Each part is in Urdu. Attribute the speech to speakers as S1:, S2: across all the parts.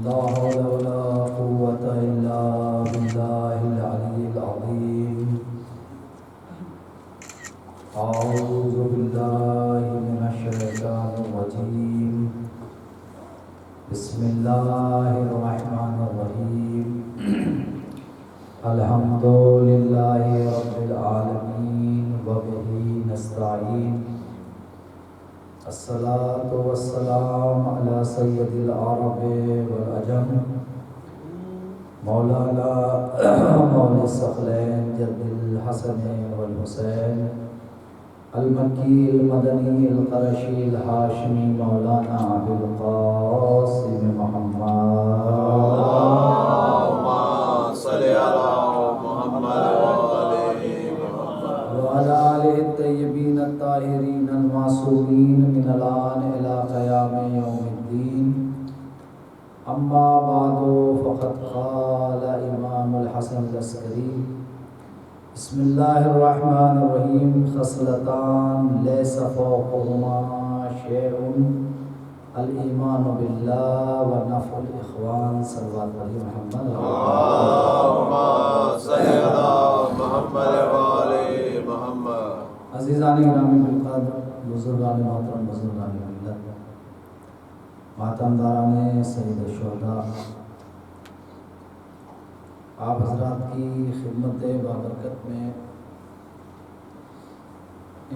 S1: لا حول ولا قوة إلا بالله العلي العظيم. أعوذ بالله من الشيطان الرجيم. بسم الله الرحمن الرحيم. الحمد لله رب العالمين وبه نستعين. الصلاة والسلام على سيد العرب والعجم مولانا مولى الثقلين جد الحسن والحسين المكي المدني القرشي الهاشمي مولانا أبي القاسم محمد
S2: اللهم صل على محمد
S1: وعلى آله الطيبين الطاهرين المعصومين من الآن إلى قيام يوم الدين. أما بعد فقد قال إمام الحسن العسكري بسم الله الرحمن الرحيم خصلتان ليس فوقهما شيء الإيمان بالله ونفع الإخوان صلوات علی محمد.
S2: اللهم صل على محمد وعلى محمد.
S1: عزیزان گرامی بالقدر، بزرگان محترم، بزرگان ملت، ماتمداران سید الشہداء، آپ حضرات کی خدمت بابرکت میں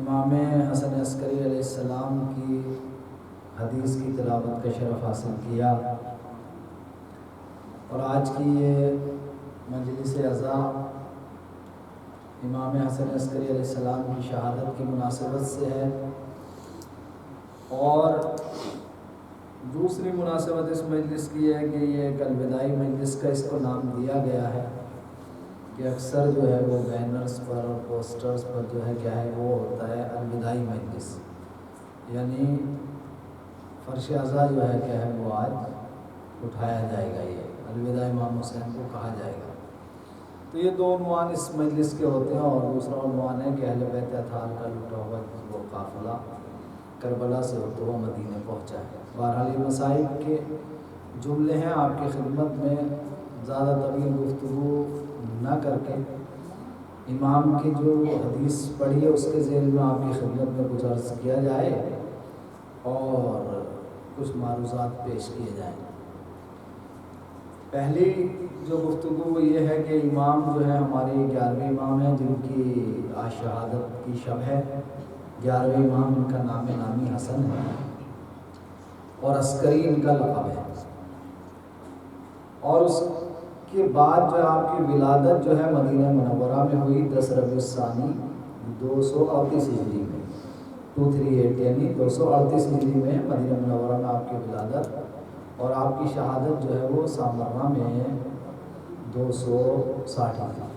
S1: امام حسن عسکری علیہ السلام کی حدیث کی تلاوت کا شرف حاصل کیا، اور آج کی یہ مجلس عزا امام حسن عسکری علیہ السلام کی شہادت کی مناسبت سے ہے، اور دوسری مناسبت اس مجلس کی ہے کہ یہ ایک الوداعی مجلس کا اس کو نام دیا گیا ہے کہ اکثر جو ہے وہ بینرز پر اور پوسٹرز پر جو ہے کیا ہے وہ ہوتا ہے الوداعی مجلس، یعنی فرش عزا جو ہے کیا ہے وہ آج اٹھایا جائے گا، یہ الوداع امام حسین کو کہا جائے گا۔ تو یہ دو عنوان اس مجلس کے ہوتے ہیں، اور دوسرا عنوان ہے کہ اہل بیت اطہار کا لٹا ہوا وہ قافلہ کربلا سے ہوتے ہوا مدینے پہنچا ہے۔ بہرحال یہ مصائب کے جملے ہیں، آپ کی خدمت میں زیادہ طویل گفتگو نہ کر کے امام کی جو حدیث پڑھی ہے اس کے ذیل میں آپ کی خدمت میں کچھ عرض کیا جائے اور کچھ معروضات پیش کیے جائیں۔ پہلی جو گفتگو وہ یہ ہے کہ امام جو ہے ہمارے 11ویں امام ہیں جن کی آج شہادت کی شب ہے۔ 11ویں امام ان کا نام نامی حسن ہے اور عسکری ان کا لقب ہے، اور اس کے بعد جو ہے آپ کی ولادت جو ہے مدینہ منورہ میں ہوئی 10 ربیع الثانی 238 ہجری میں، 238 یعنی 238 ہجری میں مدینہ منورہ میں آپ کی ولادت، اور آپ کی شہادت جو ہے وہ سامرہ میں 260 تھی۔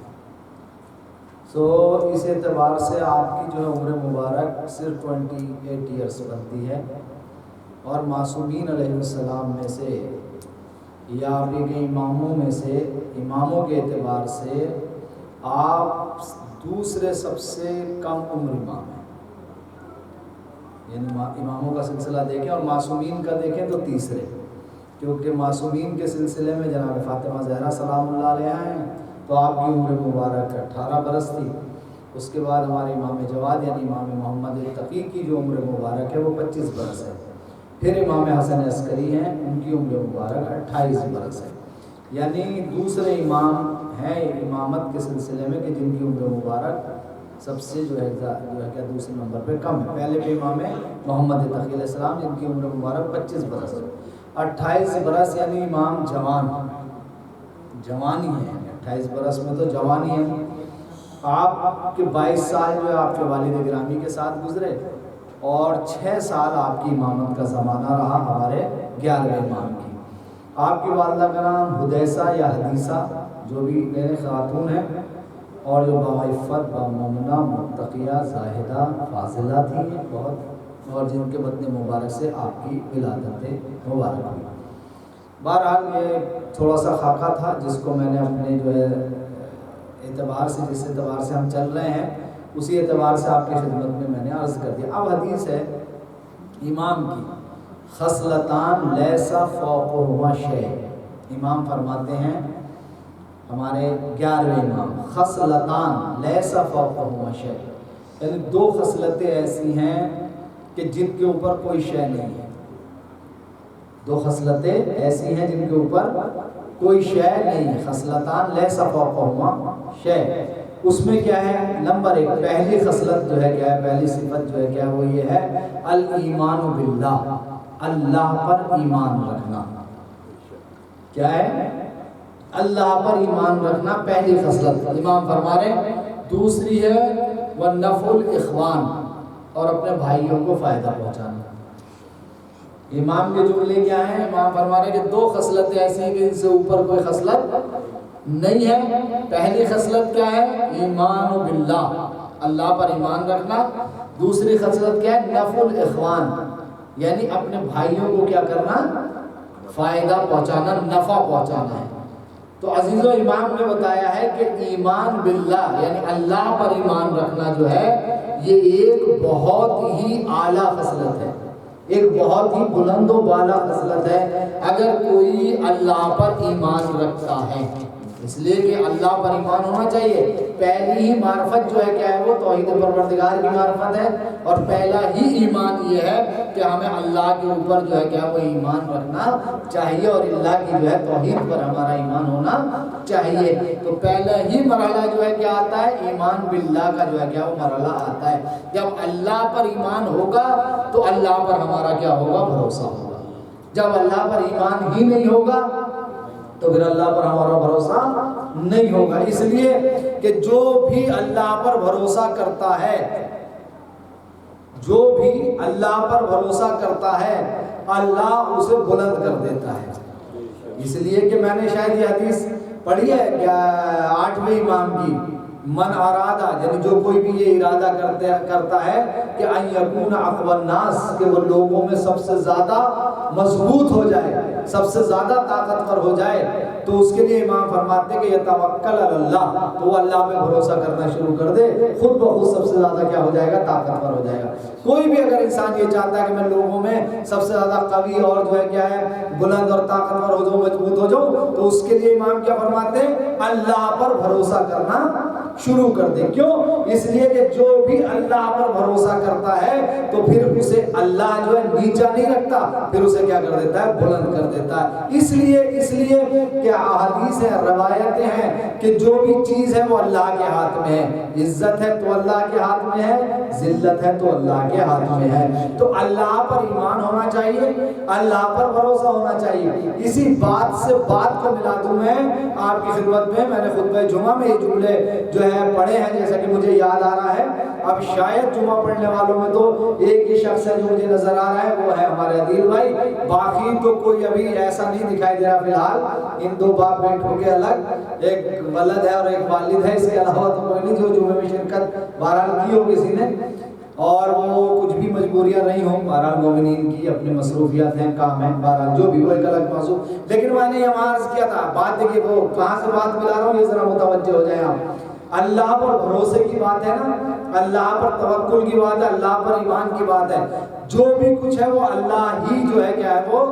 S1: اس اعتبار سے آپ کی جو ہے عمر مبارک صرف 28 ایئرس بنتی ہے، اور معصومین علیہ السلام میں سے یا آپ کے اماموں میں سے اماموں کے اعتبار سے آپ دوسرے سب سے کم عمر امام ہیں، یعنی اماموں کا سلسلہ دیکھیں اور معصومین کا دیکھیں تو تیسرے، کیونکہ معصومین کے سلسلے میں جناب فاطمہ زہرا سلام اللہ علیہا ہیں تو آپ کی عمر مبارک 18 برس تھی۔ اس کے بعد ہمارے امام جواد یعنی امام محمد تقی کی جو عمر مبارک ہے وہ 25 برس ہے، پھر امام حسن عسکری ہیں ان کی عمر مبارک 28 برس ہے، یعنی دوسرے امام ہیں امامت کے سلسلے میں کہ جن کی عمر مبارک سب سے جو ہے کیا دوسرے نمبر پہ کم ہے۔ پہلے پہ امام محمد تقی علیہ السلام جن کی عمر مبارک 25 برس ہے، 28 برس یعنی امام جوانی ہے، 28 برس میں تو جوانی ہے۔ آپ کے 22 سال جو ہے آپ کے والد گرامی کے ساتھ گزرے، اور 6 سال آپ کی امامت کا زمانہ رہا ہمارے 11ویں امام کی۔ آپ کی والدہ کا نام حدیثہ یا حدیثہ جو بھی میرے خاتون ہیں، اور جو باعفت بامومنہ متقیہ زاہدہ فاضلہ تھی بہت، اور جن کے بدن مبارک سے آپ کی ولادت مبارک ہوئی۔ بہرحال یہ تھوڑا سا خاکہ تھا جس کو میں نے اپنے جو ہے اعتبار سے جس اعتبار سے ہم چل رہے ہیں اسی اعتبار سے آپ کی خدمت میں نے عرض کر دیا۔ اب حدیث ہے امام کی، خصلتان لیسا فوقہما شیء، امام فرماتے ہیں ہمارے 11ویں امام، خصلتان لیس فوقہما شیء، یعنی 2 خصلتیں ایسی ہیں کہ جن کے اوپر کوئی شے نہیں ہے. 2 خصلتیں ایسی ہیں جن کے اوپر کوئی شے نہیں ہے. خصلتان لیس فوقہما شیء، اس میں کیا ہے؟ نمبر 1 پہلی خصلت جو ہے کیا ہے، پہلی صفت جو ہے کیا، وہ یہ ہے الایمان باللہ، اللہ پر ایمان رکھنا. کیا ہے؟ اللہ پر ایمان رکھنا پہلی خصلت. امام فرما رہے ہیں دوسری ہے وَنَفْعُ الْإِخْوَانِ، اور اپنے بھائیوں کو فائدہ پہنچانا. امام کے جملے کیا ہیں؟ امام فرما رہے ہیں کہ 2 خصلتیں ایسی ہیں کہ ان سے اوپر کوئی خصلت نہیں ہے. پہلی خصلت کیا ہے؟ ایمان باللہ، اللہ پر ایمان رکھنا. دوسری خصلت کیا ہے؟ نفع الاخوان، یعنی اپنے بھائیوں کو کیا کرنا؟ فائدہ پہنچانا، نفع پہنچانا ہے. تو عزیزو امام نے بتایا ہے کہ ایمان باللہ یعنی اللہ پر ایمان رکھنا جو ہے یہ ایک بہت ہی اعلیٰ خصلت ہے، ایک بہت ہی بلند و بالا خصلت ہے اگر کوئی اللہ پر ایمان رکھتا ہے. اس لیے کہ اللہ پر ایمان ہونا چاہیے. پہلی ہی معرفت جو ہے کیا ہے، وہ توحید پروردگار کی معرفت ہے، اور پہلا ہی ایمان یہ ہے کہ ہمیں اللہ کے اوپر جو ہے کیا وہ ایمان رکھنا چاہیے، اور اللہ کی جو ہے توحید پر ہمارا ایمان ہونا چاہیے. تو پہلا ہی مرحلہ جو ہے کیا آتا ہے؟ ایمان باللہ کا جو ہے کیا وہ مرحلہ آتا ہے. جب اللہ پر ایمان ہوگا تو اللہ پر ہمارا کیا ہوگا؟ بھروسہ ہوگا. جب اللہ پر ایمان ہی نہیں ہوگا تو پھر اللہ پر ہمارا بھروسہ نہیں ہوگا. اس لیے کہ جو بھی اللہ پر بھروسہ کرتا ہے، جو بھی اللہ پر بھروسہ کرتا ہے اللہ اسے بلند کر دیتا ہے. اس لیے کہ میں نے شاید یہ حدیث پڑھی ہے 8ویں امام کی، من ارادہ یعنی جو کوئی بھی یہ ارادہ کرتا ہے کہ ان یکون اقوی الناس، کہ وہ لوگوں میں سب سے زیادہ مضبوط ہو جائے، سب سے زیادہ طاقتور ہو جائے، تو اس کے لیے امام فرماتے ہیں کہ یتوکل علی اللہ، تو وہ اللہ پہ بھروسہ کرنا شروع کر دے، خود بخود سب سے زیادہ کیا ہو جائے گا؟ طاقتور ہو جائے گا. کوئی بھی اگر انسان یہ چاہتا ہے کہ میں لوگوں میں سب سے زیادہ قوی اور جو ہے کیا ہے بلند اور طاقتور ہو جاؤں، مضبوط ہو جاؤں، تو اس کے لیے امام کیا فرماتے ہیں؟ اللہ پر بھروسہ کرنا شروع کر دے. کیوں؟ اس لیے کہ جو بھی اللہ پر بھروسہ کرتا ہے تو پھر اسے اللہ جو ہے نیچا نہیں رکھتا، پھر اسے کیا کر دیتا ہے؟ بلند کر دیتا ہے. اس لیے کہ احادیث ہیں، روایتیں ہیں کہ جو بھی چیز ہے وہ اللہ کے ہاتھ میں ہے. عزت ہے تو اللہ کے ہاتھ میں ہے، ذلت ہے تو اللہ کے ہاتھ میں ہے. تو اللہ پر ایمان ہونا چاہیے، اللہ پر بھروسہ ہونا چاہیے. اسی بات سے بات کو ملا دوں میں آپ کی خدمت میں نے خطبہ جمعہ میں یہ جملے جو ہے پڑھے ہیں، جیسا کہ مجھے یاد آ رہا ہے. اب شاید جمعہ پڑھنے والوں میں تو ایک ہی شخص ہے جو مجھے نظر آ رہا ہے، وہ ہے ہمارے عدیل بھائی. باقی تو کوئی ابھی ایسا نہیں دکھائی دے رہا فی الحال. ان 2 باپ بیٹوں کے الگ ایک ولد ہے اور ایک والد ہے، اس کے علاوہ تو کوئی نہیں جو جمعے میں شرکت بہرحال کی ہو کسی نے، اور وہ کچھ بھی مجبوریاں نہیں ہوں، بہرحال مومنین کی اپنی مصروفیات ہیں، کام ہیں، بہرحال جو بھی وہ ایک الگ موضوع. لیکن میں نے یہ عرض کیا تھا، بات دیکھیے وہ کہاں سے بات ملا رہا ہوں، یہ ذرا متوجہ ہو جائیں آپ. اللہ پر بھروسے کی بات ہے نا، اللہ پر توکل کی بات ہے، اللہ پر ایمان کی بات ہے. جو بھی کچھ ہے وہ اللہ ہی جو ہے کیا ہے وہ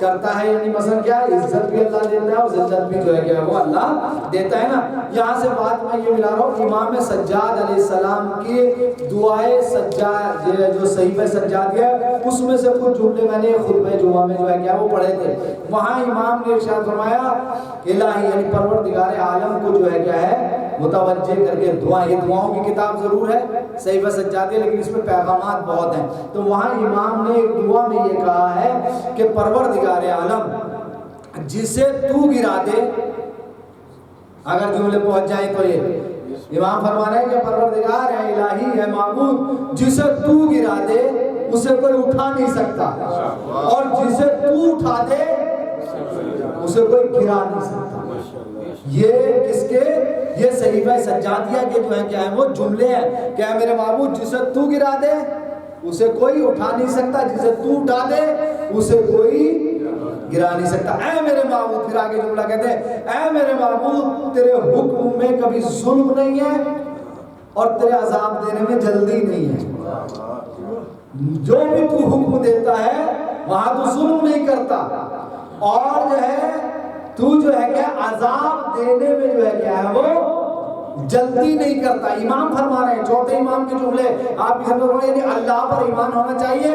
S1: کرتا ہے. یعنی مثلا کیا ہے، عزت بھی اللہ دیتا ہے اور ذلت بھی جو ہے کیا ہے وہ اللہ دیتا ہے نا. یہاں سے بات میں یہ ملا رہا ہوں، امام سجاد علیہ السلام کی دعائے سجاد جو صحیفہ سجادیہ ہے اس میں سے کچھ جملے میں نے خطبہ جمعہ میں جو ہے کیا وہ پڑھے تھے. وہاں امام نے ارشاد فرمایا الہی یعنی پروردگار عالم کو جو ہے کیا ہے متوجہ کر کے دعا، یہ دعاؤں کی کتاب ضرور ہے صحیفہ سجادیہ لیکن اس میں پیغامات بہت ہیں. تو وہاں امام نے ایک دعا میں یہ کہا ہے کہ پروردگار عالم جسے تو گرا دے، اگر جملے پہنچ جائیں تو یہ امام فرما رہے ہیں کہ پروردگار ہے الہی ہے معبود، جسے تو گرا دے اسے کوئی اٹھا نہیں سکتا، اور جسے تو اٹھا دے اسے کوئی گرا نہیں سکتا. یہ کس کے؟ یہ صحیفہ سجادیہ کے جو ہے کیا ہے وہ جملے ہیں کہ اے میرے معبود جسے تو گرا دے اسے کوئی اٹھا نہیں سکتا، جسے تو اٹھا دے اسے کوئی گرا نہیں سکتا. اے میرے معبود، پھر آگے جملہ کہتے ہیں اے میرے معبود تیرے حکم میں کبھی ظلم نہیں ہے اور تیرے عذاب دینے میں جلدی نہیں ہے. جو بھی تو حکم دیتا ہے وہاں تو ظلم نہیں کرتا، اور جو ہے تو جو ہے کیا عذاب دینے میں جو ہے کیا ہے وہ جلدی نہیں کرتا. امام فرما رہے ہیں چوتھے امام کے جملے آپ کی سمجھ رہے ہیں. اللہ پر ایمان ہونا چاہیے,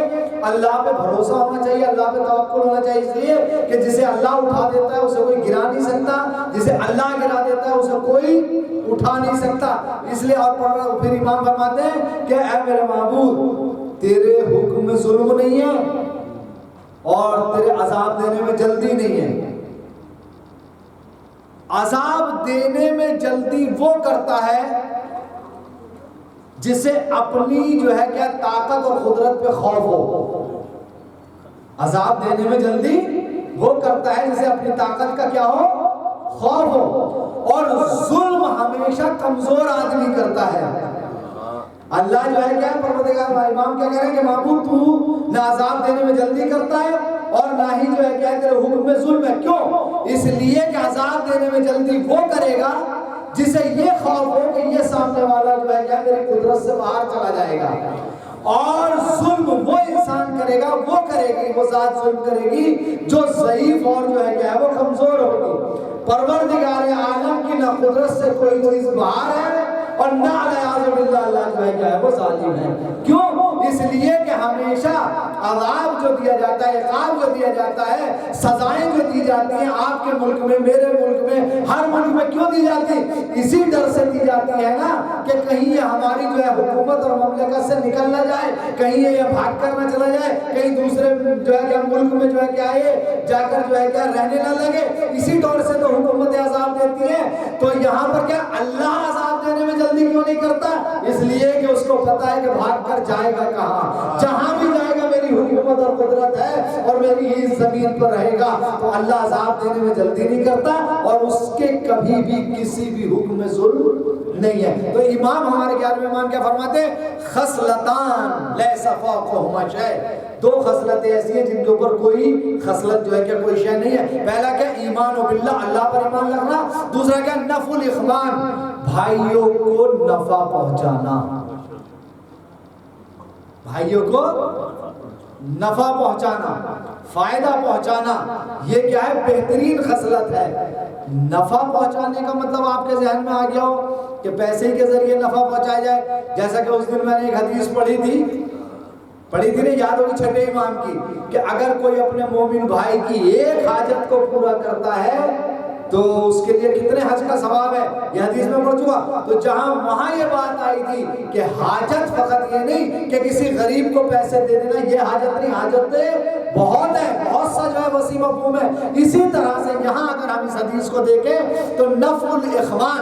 S1: اللہ پہ بھروسہ ہونا چاہیے, اللہ پہ توکل ہونا چاہیے, اس لیے کہ جسے اللہ اٹھا دیتا ہے اسے کوئی گرا نہیں سکتا, جسے اللہ گرا دیتا ہے اسے کوئی اٹھا نہیں سکتا. اس لیے اور پھر امام فرماتے ہیں کہ اے میرے معبود تیرے حکم میں ظلم نہیں ہے اور تیرے عذاب دینے میں جلدی نہیں ہے. عذاب دینے میں جلدی وہ کرتا ہے جسے اپنی جو ہے کیا طاقت اور قدرت پہ خوف ہو. عذاب دینے میں جلدی وہ کرتا ہے جسے اپنی طاقت کا کیا ہو, خوف ہو. اور ظلم ہمیشہ کمزور آدمی کرتا ہے. اللہ جو ہے کیا پروردگار امام کیا کہہ رہے ہیں کہ معبود تو نہ عذاب دینے میں جلدی کرتا ہے اور نہ ہی جو ہے کیا تیرے حکم میں ظلم ہے. کیوں؟ اس لیے کہ عذاب دینے میں جلدی وہ کرے گا جسے یہ خوف ہو کہ یہ سامنے والا جو ہے کیا میری قدرت سے باہر چلا جائے گا. اور ظلم وہ انسان کرے گا, وہ کرے گی, وہ ذات ظلم کرے گی جو ضعیف اور جو ہے کیا ہے وہ کمزور ہوگی. پروردگار عالم کی نہ قدرت سے کوئی چیز باہر ہے اور نہ علیہ باللہ اللہ جو ہے کیا ہے وہ ظالم ہے. کیوں؟ اس لیے کہ ہمیشہ عذاب جو دیا جاتا ہے, عقاب جو دیا جاتا ہے, سزائیں جو دی جاتی ہیں آپ کے ملک میں, میرے ملک میں, ہر ملک میں کیوں دی جاتی؟ اسی ڈر سے دی جاتی ہے نا کہ کہیں یہ ہماری جو ہے حکومت اور مملکت سے نکل نہ جائے, کہیں یہ بھاگ کر نہ چلا جائے, کہیں دوسرے جو ہے کیا ملک میں جو ہے کیا ہے جا کر جو ہے کیا رہنے نہ لگے. اسی طور سے تو حکومت عذاب دیتی ہے. تو یہاں پر کیا اللہ عذاب دینے میں جلدی کیوں نہیں کرتا؟ اس لیے کہ اس کو پتا ہے کہ بھاگ کر جائے گا کہاں, جہاں بھی جائے گا میری حکومت اور قدرت ہے اور میری ہی زمین پر رہے گا. تو اللہ عذاب دینے میں جلدی نہیں کرتا اور اس کے کبھی بھی کسی بھی حکم میں ظلم نہیں ہے. تو امام ہمارے 11ویں امام کیا فرماتے ہیں؟ خصلتان لیس فوقہما شیء. دو خصلتیں ایسی ہیں جن کے اوپر کوئی خصلت جو ہے کہ کوئی شے نہیں ہے. پہلا کیا؟ ایمان و باللہ, اللہ پر ایمان رکھنا. دوسرا کیا؟ نفع الاخوان, بھائیوں کو نفع پہنچانا, بھائیوں کو نفع پہنچانا, فائدہ پہنچانا. یہ کیا ہے؟ بہترین خصلت ہے. نفع پہنچانے کا مطلب آپ کے ذہن میں آ گیا ہو کہ پیسے کے ذریعے نفع پہنچایا جائے. جیسا کہ اس دن میں نے ایک حدیث پڑھی تھی نا, یاد ہوگی چھٹے امام کی, کہ اگر کوئی اپنے مومن بھائی کی ایک حاجت کو پورا کرتا ہے تو اس کے لیے کتنے حج کا ثواب ہے. یہ حدیث میں پڑھ چکا. تو جہاں وہاں یہ بات آئی تھی کہ حاجت فقط یہ نہیں کہ کسی غریب کو پیسے دے دینا, یہ حاجت نہیں, حاجتیں بہت ہے, بہت سا جو ہے وسیع مفہوم ہے. اسی طرح سے یہاں اگر ہم اس حدیث کو دیکھیں تو نفع الاخوان,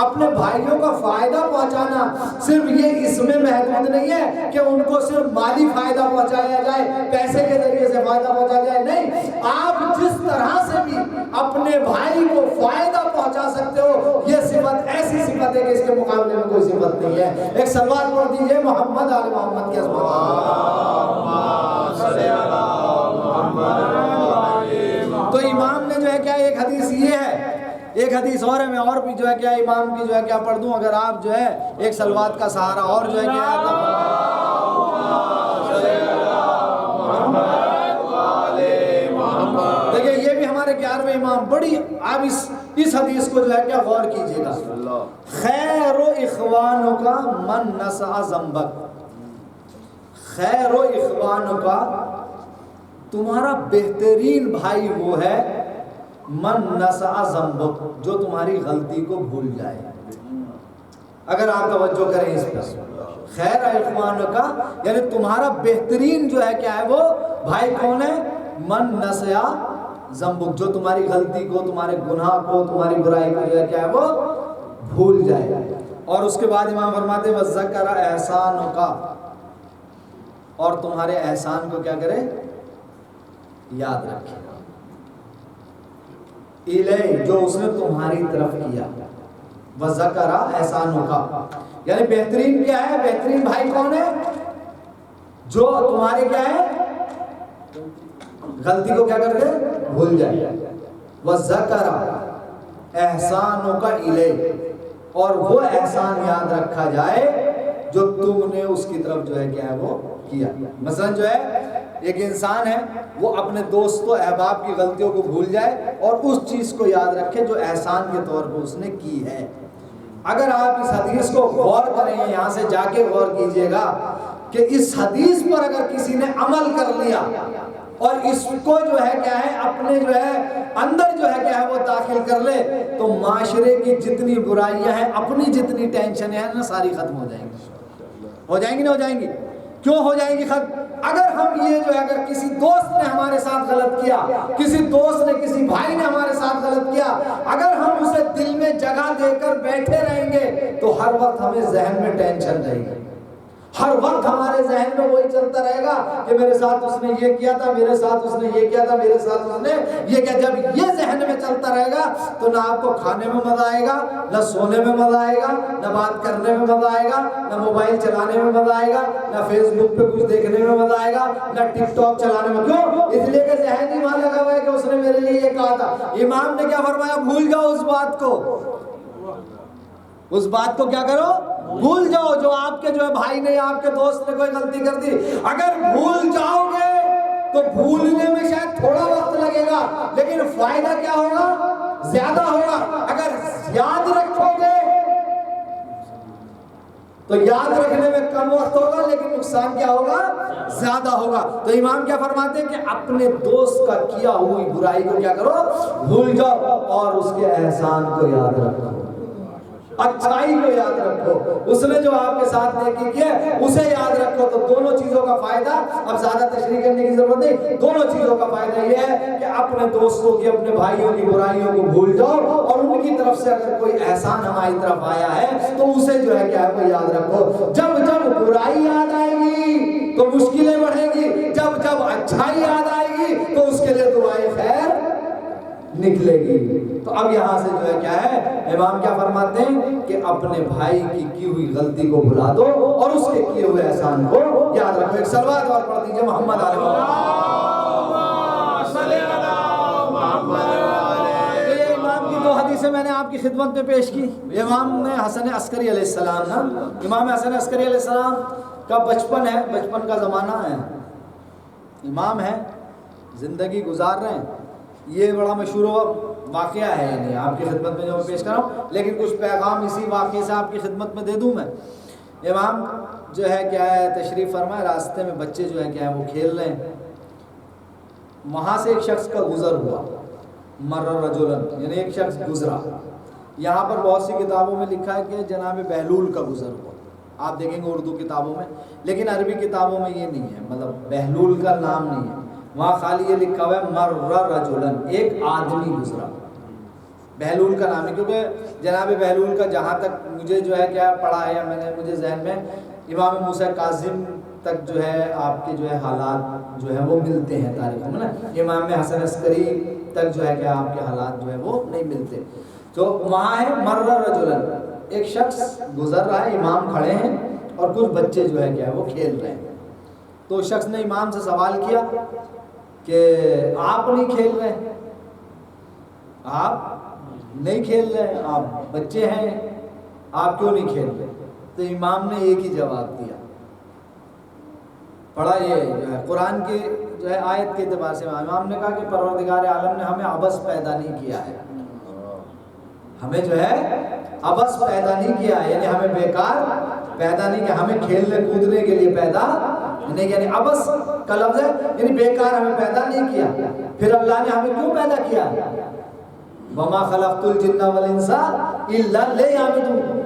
S1: اپنے بھائیوں کا فائدہ پہنچانا, صرف یہ اس میں محدود نہیں ہے کہ ان کو صرف مالی فائدہ پہنچایا جائے, پیسے کے ذریعے سے فائدہ پہنچایا جائے. نہیں, آپ جس طرح سے بھی اپنے بھائی کو فائدہ پہنچا سکتے ہو, یہ صفت ایسی صفت ہے کہ اس کے مقابلے میں کوئی صفت نہیں ہے. ایک سلوات پڑھ دیجئے محمد آل محمد کی عظمت. تو امام نے جو ہے کیا ایک حدیث یہ ہے, ایک حدیث اور ہے, میں اور بھی جو ہے کیا امام کی جو ہے کیا پڑھ دوں اگر آپ جو ہے ایک سلوات کا سہارا اور جو ہے کیا دیکھیں. یہ بھی ہمارے 11ویں امام بڑی, آپ اس حدیث کو جو ہے کیا غور کیجئے گا. خیر و اخوانوں کا من نسع ذنبک, خیر و اخوانوں کا تمہارا بہترین بھائی وہ ہے من نسع ذنبک, جو تمہاری غلطی کو بھول جائے. اگر آپ توجہ کریں اس پر, خیر اخوانوں کا یعنی تمہارا بہترین جو ہے کیا ہے وہ بھائی کون ہے؟ من نسع ذنبک, جو تمہاری غلطی کو, تمہارے گناہ کو, تمہاری برائی کو جو ہے کیا ہے وہ بھول جائے. اور اس کے بعد امام فرماتے ہیں وذکر احسانوں کا, اور تمہارے احسان کو کیا کرے؟ یاد رکھے. الیہ, جو اس نے تمہاری طرف کیا. وذکر احسانوں کا یعنی بہترین کیا ہے؟ بہترین بھائی کون ہے؟ جو تمہارے کیا ہے غلطی کو کیا کر دے؟ بھول جائے. وذکر احسانوں کا الیہ, اور وہ احسان یاد رکھا جائے جو تم نے اس کی طرف جو ہے کیا ہے وہ کیا. مثلا جو ہے ایک انسان ہے وہ اپنے دوست و احباب کی غلطیوں کو بھول جائے اور اس چیز کو یاد رکھے جو احسان کے طور پر اس نے کی ہے۔ اگر آپ اس حدیث کو غور کریں، یہاں سے جا کے غور کیجئے گا کہ اس حدیث پر اگر کسی نے عمل کر لیا اور اس کو جو ہے کیا ہے اپنے جو ہے اندر جو ہے کیا ہے وہ داخل کر لے، تو معاشرے کی جتنی برائیاں ہیں، اپنی جتنی ٹینشنیں ہیں نا، ساری ختم ہو جائیں گی۔ ہو جائیں گی نہ ہو جائیں گی؟ کیوں ہو جائیں گی ختم؟ اگر ہم یہ جو ہے اگر کسی دوست نے ہمارے ساتھ غلط کیا، کسی دوست نے کسی بھائی نے ہمارے ساتھ غلط کیا، اگر ہم اسے دل میں جگہ دے کر بیٹھے رہیں گے تو ہر وقت ہمیں ذہن میں ٹینشن رہے گی، ہر وقت ہمارے ذہن میں وہی چلتا رہے گا کہ میرے ساتھ اس نے یہ کیا تھا، میرے ساتھ اس نے یہ کیا تھا، میرے ساتھ اس نے یہ کیا۔ جب یہ ذہن میں چلتا رہے گا تو نہ آپ کو کھانے میں مزہ آئے گا، نہ سونے میں مزہ آئے گا، نہ بات کرنے میں مزہ آئے گا، نہ موبائل چلانے میں مزہ آئے گا، نہ فیس بک پہ کچھ دیکھنے میں مزہ آئے گا، نہ ٹک ٹاک چلانے میں۔ کیوں؟ اس لیے کہ ذہن ہی وہاں لگا ہوا ہے کہ اس نے میرے لیے یہ کہا تھا۔ امام نے کیا فرمایا؟ بھول جاؤ اس بات کو، اس بات کو کیا کرو؟ بھول جاؤ۔ جو آپ کے جو ہے بھائی نے یا آپ کے دوست نے کوئی غلطی کر دی، اگر بھول جاؤ گے تو بھولنے میں شاید تھوڑا وقت لگے گا لیکن فائدہ کیا ہوگا؟ زیادہ ہوگا۔ اگر یاد رکھو گے تو یاد رکھنے میں کم وقت ہوگا لیکن نقصان کیا ہوگا؟ زیادہ ہوگا۔ تو امام کیا فرماتے ہیں کہ اپنے دوست کا کیا ہوئی برائی کو کیا کرو؟ بھول جاؤ اور اس کے احسان کو یاد رکھو، اچھائی کو یاد رکھو، اس نے جو آپ کے ساتھ نیکی کی ہے اسے یاد رکھو۔ تو دونوں چیزوں کا فائدہ، اب زیادہ تشریح کرنے کی ضرورت نہیں، دونوں چیزوں کا فائدہ یہ ہے کہ اپنے دوستوں کی، اپنے بھائیوں کی برائیوں کو بھول جاؤ اور ان کی طرف سے اگر کوئی احسان ہماری طرف آیا ہے تو اسے جو ہے کیا ہے وہ یاد رکھو۔ جب جب برائی یاد آئے گی تو مشکلیں بڑھیں گی، جب جب اچھائی یاد آئے گی تو اس کے لیے دعائیں خیر نکلے گی۔ تو اب یہاں سے جو ہے کیا ہے امام کیا فرماتے ہیں کہ اپنے بھائی کی ہوئی غلطی کو بھلا دو اور اس کے کیے ہوئے احسان کو یاد رکھو۔ ایک صلوات اور پڑھ دیجئے محمد علیہ محمد۔ یہ امام کی دو حدیثیں میں نے آپ کی خدمت میں پیش کی۔ امام نے حسن عسکری علیہ السلام نا، امام حسن عسکری علیہ السلام کا بچپن ہے، بچپن کا زمانہ ہے، امام ہے، زندگی گزار رہے ہیں۔ یہ بڑا مشہور واقعہ ہے، یعنی آپ کی خدمت میں جو میں پیش کر رہا ہوں، لیکن کچھ پیغام اسی واقعے سے آپ کی خدمت میں دے دوں میں۔ امام جو ہے کیا ہے تشریف فرمائے، راستے میں بچے جو ہے کیا ہے وہ کھیل رہے ہیں، وہاں سے ایک شخص کا گزر ہوا، مر رجلن، یعنی ایک شخص گزرا۔ یہاں پر بہت سی کتابوں میں لکھا ہے کہ جناب بہلول کا گزر ہوا، آپ دیکھیں گے اردو کتابوں میں، لیکن عربی کتابوں میں یہ نہیں ہے، مطلب بہلول کا نام نہیں ہے، وہاں خالی یہ لکھا ہوا ہے مر رجلن، ایک آدمی گزرا، بہلول کا نام ہے۔ کیونکہ جناب بہلول کا جہاں تک مجھے جو ہے کیا پڑھا ہے میں نے، مجھے ذہن میں امام موسیٰ کاظم تک جو ہے آپ کے جو ہے حالات جو ہے وہ ملتے ہیں تاریخ میں نا، امام حسن عسکری تک جو ہے کہ آپ کے حالات جو ہے وہ نہیں ملتے۔ تو وہاں ہے مر رجلن، ایک شخص گزر رہا ہے، امام کھڑے ہیں اور کچھ بچے جو ہے کیا وہ کھیل رہے ہیں۔ تو شخص نے امام سے سوال کیا کہ آپ نہیں کھیل رہے، آپ نہیں کھیل رہے، آپ بچے ہیں، آپ کیوں نہیں کھیل رہے؟ تو امام نے ایک ہی جواب دیا، پڑھا یہ جو ہے قرآن کی جو ہے آیت کے اعتبار سے، امام نے کہا کہ پروردگار عالم نے ہمیں عبث پیدا نہیں کیا ہے، ہمیں جو ہے عبث پیدا نہیں کیا ہے، یعنی ہمیں بیکار پیدا نہیں کیا، ہمیں کھیلنے کودنے کے لیے پیدا نہیں، یعنی عبث کا لفظ ہے یعنی بیکار ہمیں پیدا نہیں کیا۔ پھر اللہ نے ہمیں کیوں پیدا کیا؟ وما خلقت الجن والانس الا لیعبدون،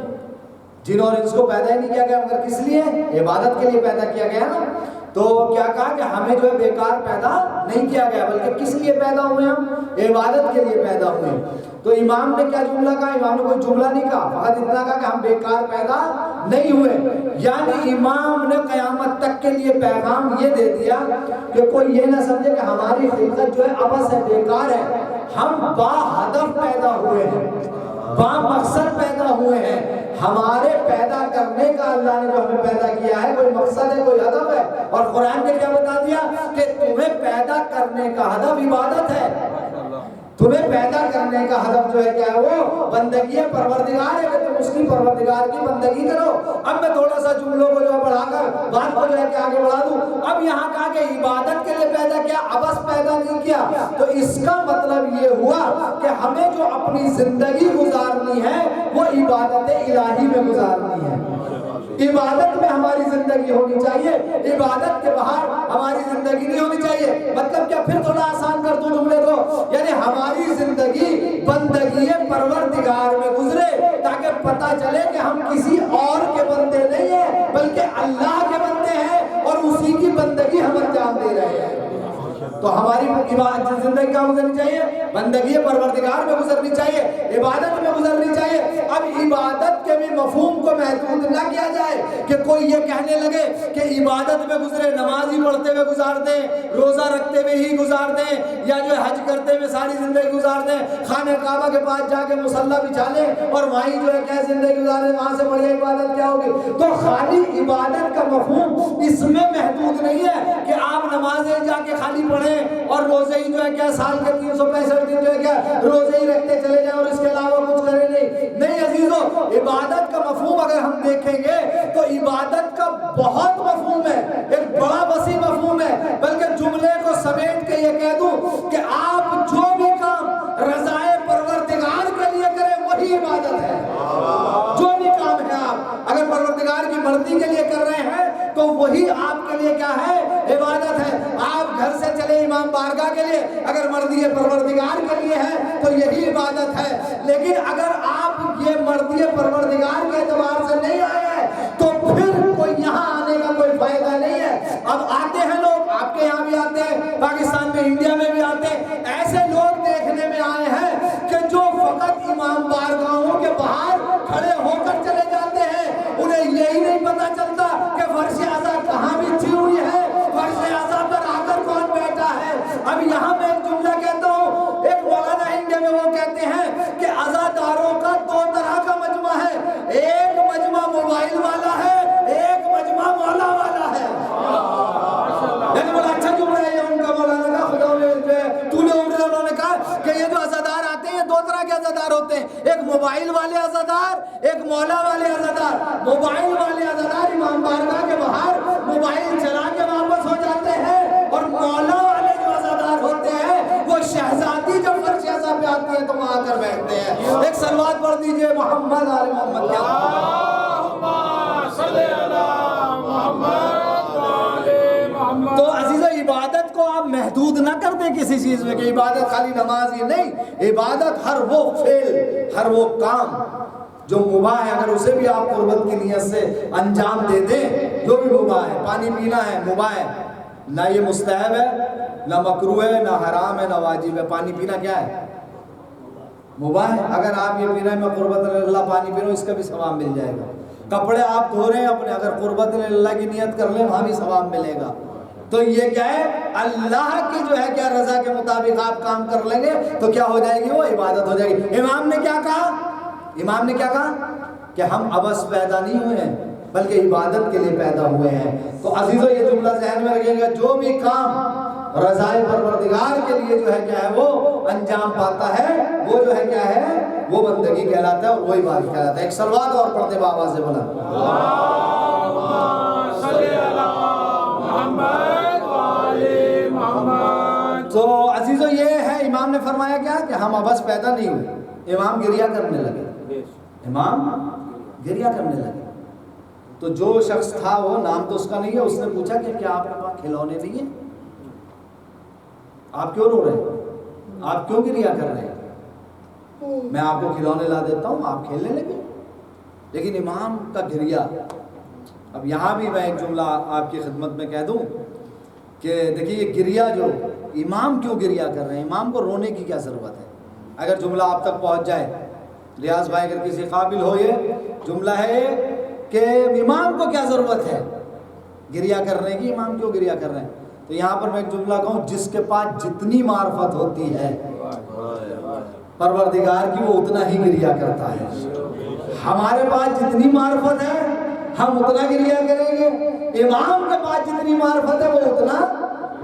S1: جن اور انس کو پیدا ہی نہیں کیا گیا مگر کس لیے؟ عبادت کے لیے پیدا کیا گیا نا۔ تو کیا کہا کہ ہمیں جو ہے بیکار پیدا نہیں کیا گیا بلکہ کس لیے پیدا ہوئے؟ ہم عبادت کے لیے پیدا ہوئے۔ تو امام نے کیا جملہ کہا؟ امام نے کوئی جملہ نہیں کہا، فقط اتنا کہا کہ ہم بیکار پیدا نہیں ہوئے، یعنی امام نے قیامت تک کے لیے پیغام یہ دے دیا کہ کوئی یہ نہ سمجھے کہ ہماری خلقت جو ہے عبث ہے، بیکار ہے، ہم با ہدف پیدا ہوئے ہیں، با مقصد پیدا ہوئے ہیں۔ ہمارے پیدا کرنے کا اللہ نے جو ہمیں پیدا کیا ہے کوئی مقصد ہے، کوئی ہدف ہے، اور قرآن نے کیا بتا دیا کہ تمہیں پیدا کرنے کا ہدف عبادت ہے۔ تمہیں پیدا کرنے کا ہدف جو ہے کیا ہے وہ بندگی پروردگار ہے کہ تم اس کی پروردگار کی بندگی کرو۔ اب میں تھوڑا سا جملوں کو جو ہے بڑھا کر بات کو جو ہے کہ آگے بڑھا دوں۔ اب یہاں کہا کہ عبادت کے لیے پیدا کیا، عبث پیدا نہیں کیا، تو اس کا مطلب یہ ہوا کہ ہمیں جو اپنی زندگی گزارنی ہے وہ عبادت الہی میں گزارنی ہے۔ عبادت میں ہماری زندگی ہونی چاہیے، عبادت کے باہر ہماری زندگی نہیں ہونی چاہیے۔ مطلب کیا، پھر تھوڑا آسان کر دوں جملے کو، یعنی ہماری زندگی بندگی پروردگار میں گزرے تاکہ پتہ چلے کہ ہم کسی اور کے بندے نہیں ہیں بلکہ اللہ کے بندے ہیں اور اسی کی بندگی ہم انجام دے رہے ہیں۔ تو ہماری زندگی کیا گزرنی چاہیے؟ بندگی پروردگار میں گزرنی چاہیے، عبادت میں گزرنی چاہیے۔ اب عبادت کے بھی مفہوم کو محدود نہ کیا جائے کہ کوئی یہ کہنے لگے کہ عبادت میں گزرے، نماز ہی پڑھتے ہوئے گزار دیں، روزہ رکھتے ہوئے ہی گزار دیں، یا جو حج کرتے ہوئے ساری زندگی گزار دیں، خانہ کعبہ کے پاس جا کے مصلی بچھا لیں اور وہیں جو ہے کیا زندگی گزاریں، وہاں سے بڑھیا عبادت کیا ہوگی؟ تو خالی عبادت کا مفہوم اس میں محدود نہیں ہے کہ آپ نمازیں جا کے خالی پڑھیں اور روزے ہی جو ہے کیا سال کے 365 دن جو ہے کیا روزے ہی رکھتے چلے جائیں اور اس کے علاوہ کچھ کریں نہیں عزیزو، عبادت کا مفہوم اگر ہم دیکھیں گے تو عبادت کا بہت مفہوم ہے، ایک بڑا وسیع مفہوم ہے۔ بلکہ جملے کو سمیٹ کے یہ کہہ دوں کہ آپ جو بھی کام رضائے پروردگار کے لیے کریں وہی عبادت ہے۔ جو بھی کام ہے آپ اگر پروردگار کی مرضی کے لیے کر رہے ہیں تو وہی آپ کے لیے کیا ہے؟ عبادت ہے۔ آپ گھر سے چلے امام بارگاہ کے لیے، اگر مرضی پروردگار کے لیے ہے تو یہی عبادت ہے۔ لیکن اگر آپ یہ مرضی پروردگار کے اعتبار سے نہیں آئے ہیں تو پھر کوئی یہاں آنے کا کوئی فائدہ نہیں ہے۔ اب آتے ہیں لوگ، آپ کے یہاں بھی آتے ہیں، پاکستان میں انڈیا میں بھی آتے ہیں، ایسے لوگ دیکھنے میں آئے ہیں کہ جو فقط امام بارگاہوں کے باہر کھڑے ہو کر چلے جاتے ہیں، انہیں یہی نہیں پتا چلتا کہ فرش اعظم کہاں بچھی ہوئی ہے، فرش اعظم پر آ کر کون بیٹھا ہے۔ اب یہاں میں ایک جملہ کہتا ہوں، ایک مولانا انڈیا میں وہ کہتے ہیں کہ عزاداروں کا دو طرح کا مجمع ہے، ایک مجمع موبائل والا ہے، ایک مجمع مولا والا ہے۔ یعنی بڑا اچھا جملہ ہے یہ ان کا مولانا کا، خدا انہوں نے کہا کہ یہ جو عزادار آتے ہیں دو طرح کے عزادار ہوتے ہیں، ایک موبائل والے عزادار، ایک مولا والے عزادار۔ موبائل والے عزادار امام بارگاہ کے باہر موبائل چلا کے واپس ہو جاتے ہیں، اور مولا والے جو عزادار ہوتے ہیں وہ شہزادی جب فرش اعظم پہ آتی ہے تو وہاں آ کر بیٹھتے ہیں۔ ایک صلوات پڑھ دیجئے محمد آل محمد کیا تو عزیزو، عبادت کو آپ محدود نہ کر دیں کسی چیز میں کہ عبادت خالی نماز ہی نہیں، عبادت ہر وہ فعل، ہر وہ کام جو مباح ہے اگر اسے بھی آپ قربت کی نیت سے انجام دے دیں، جو بھی مباح ہے، پانی پینا ہے مباح ہے، نہ یہ مستحب ہے، نہ مکروہ ہے، نہ حرام ہے، نہ واجب ہے، پانی پینا کیا ہے؟ مباح ہے۔ اگر آپ یہ پی رہے ہیں میں قربت اللہ پانی پی رہا ہوں، اس کا بھی ثواب مل جائے گا۔ کپڑے آپ دھو رہے ہیں اپنے، اگر قربت اللہ کی نیت کر لیں وہاں بھی ثواب ملے گا۔ تو یہ کیا ہے؟ اللہ کی جو ہے کیا رضا کے مطابق آپ کام کر لیں گے تو کیا ہو جائے گی؟ وہ عبادت ہو جائے گی۔ امام نے کیا کہا؟ امام نے کیا کہا کہ ہم عبث پیدا نہیں ہوئے ہیں بلکہ عبادت کے لیے پیدا ہوئے ہیں۔ تو عزیزو یہ جملہ ذہن میں رکھیں گے، جو بھی کام رضائے پروردگار کے لیے جو ہے کیا ہے وہ انجام پاتا ہے، وہ جو ہے کیا ہے وہ بندگی کہلاتا ہے اور وہ عبادت کہلاتا ہے۔ ایک صلوات اور پڑھتے بآواز سے بلند، اللہم صلی علی محمد وآل محمد۔ تو عزیزو یہ ہے، امام نے فرمایا کیا کہ ہم عبث پیدا نہیں ہوئے۔ امام گریہ کرنے لگے، امام گریہ کرنے لگے۔ تو جو شخص تھا وہ نام تو اس کا نہیں ہے، اس نے پوچھا کہ کیا آپ کے پاس کھلونے نہیں ہیں؟ آپ کیوں رو رہے ہیں؟ آپ کیوں گریہ کر رہے ہیں؟ میں آپ کو کھلونے لا دیتا ہوں، آپ کھیلنے لگے۔ لیکن امام کا گریہ، اب یہاں بھی میں ایک جملہ آپ کی خدمت میں کہہ دوں کہ دیکھیے یہ گریہ جو امام کیوں گریہ کر رہے ہیں، امام کو رونے کی کیا ضرورت ہے؟ اگر جملہ آپ تک پہنچ جائے، ریاض بھائی اگر کسی قابل ہو، یہ جملہ ہے کہ امام کو کیا ضرورت ہے گریہ کرنے کی، امام کیوں گریہ کر رہے ہیں؟ تو یہاں پر میں ایک جملہ کہوں، جس کے پاس جتنی معرفت ہوتی ہے پروردگار کی وہ اتنا ہی گریہ کرتا ہے۔ ہمارے پاس جتنی معرفت ہے ہم اتنا گریہ کریں گے، امام کے پاس جتنی معرفت ہے وہ اتنا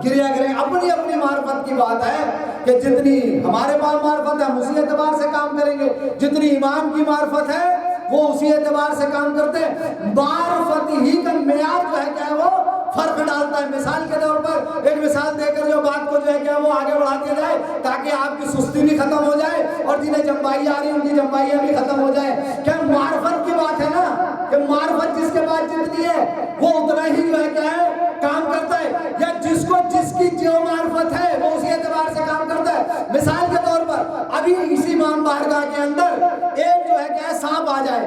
S1: گریا کریں گے. اپنی اپنی معرفت کی بات ہے کہ جتنی ہمارے پاس معرفت ہے ہم اسی اعتبار سے کام کریں گے, جتنی امام کی معرفت ہے وہ اسی اعتبار سے کام کرتے ہیں. معرفت ہی کا معیار جو ہے کیا ہے وہ فرق ڈالتا ہے. مثال کے طور پر ایک مثال دے کر جو بات کو جو ہے کیا وہ آگے بڑھا دیا جائے تاکہ آپ کی سستی بھی ختم ہو جائے اور جنہیں جمبائی آ رہی ان کی جمبائیاں بھی ختم ہو جائے. کیا معرفت کی بات ہے نا کہ معرفت جس کے پاس جتنی ہے وہ اتنا ہی جو ہے کیا ہے کام کرتا ہے, یا جس کو جس کی جو معرفت ہے وہ اسی اعتبار سے کام کرتا ہے. مثال کے طور پر ابھی اسی امام بارگاہ کے اندر ایک جو ہے کیا ہے سانپ آ جائے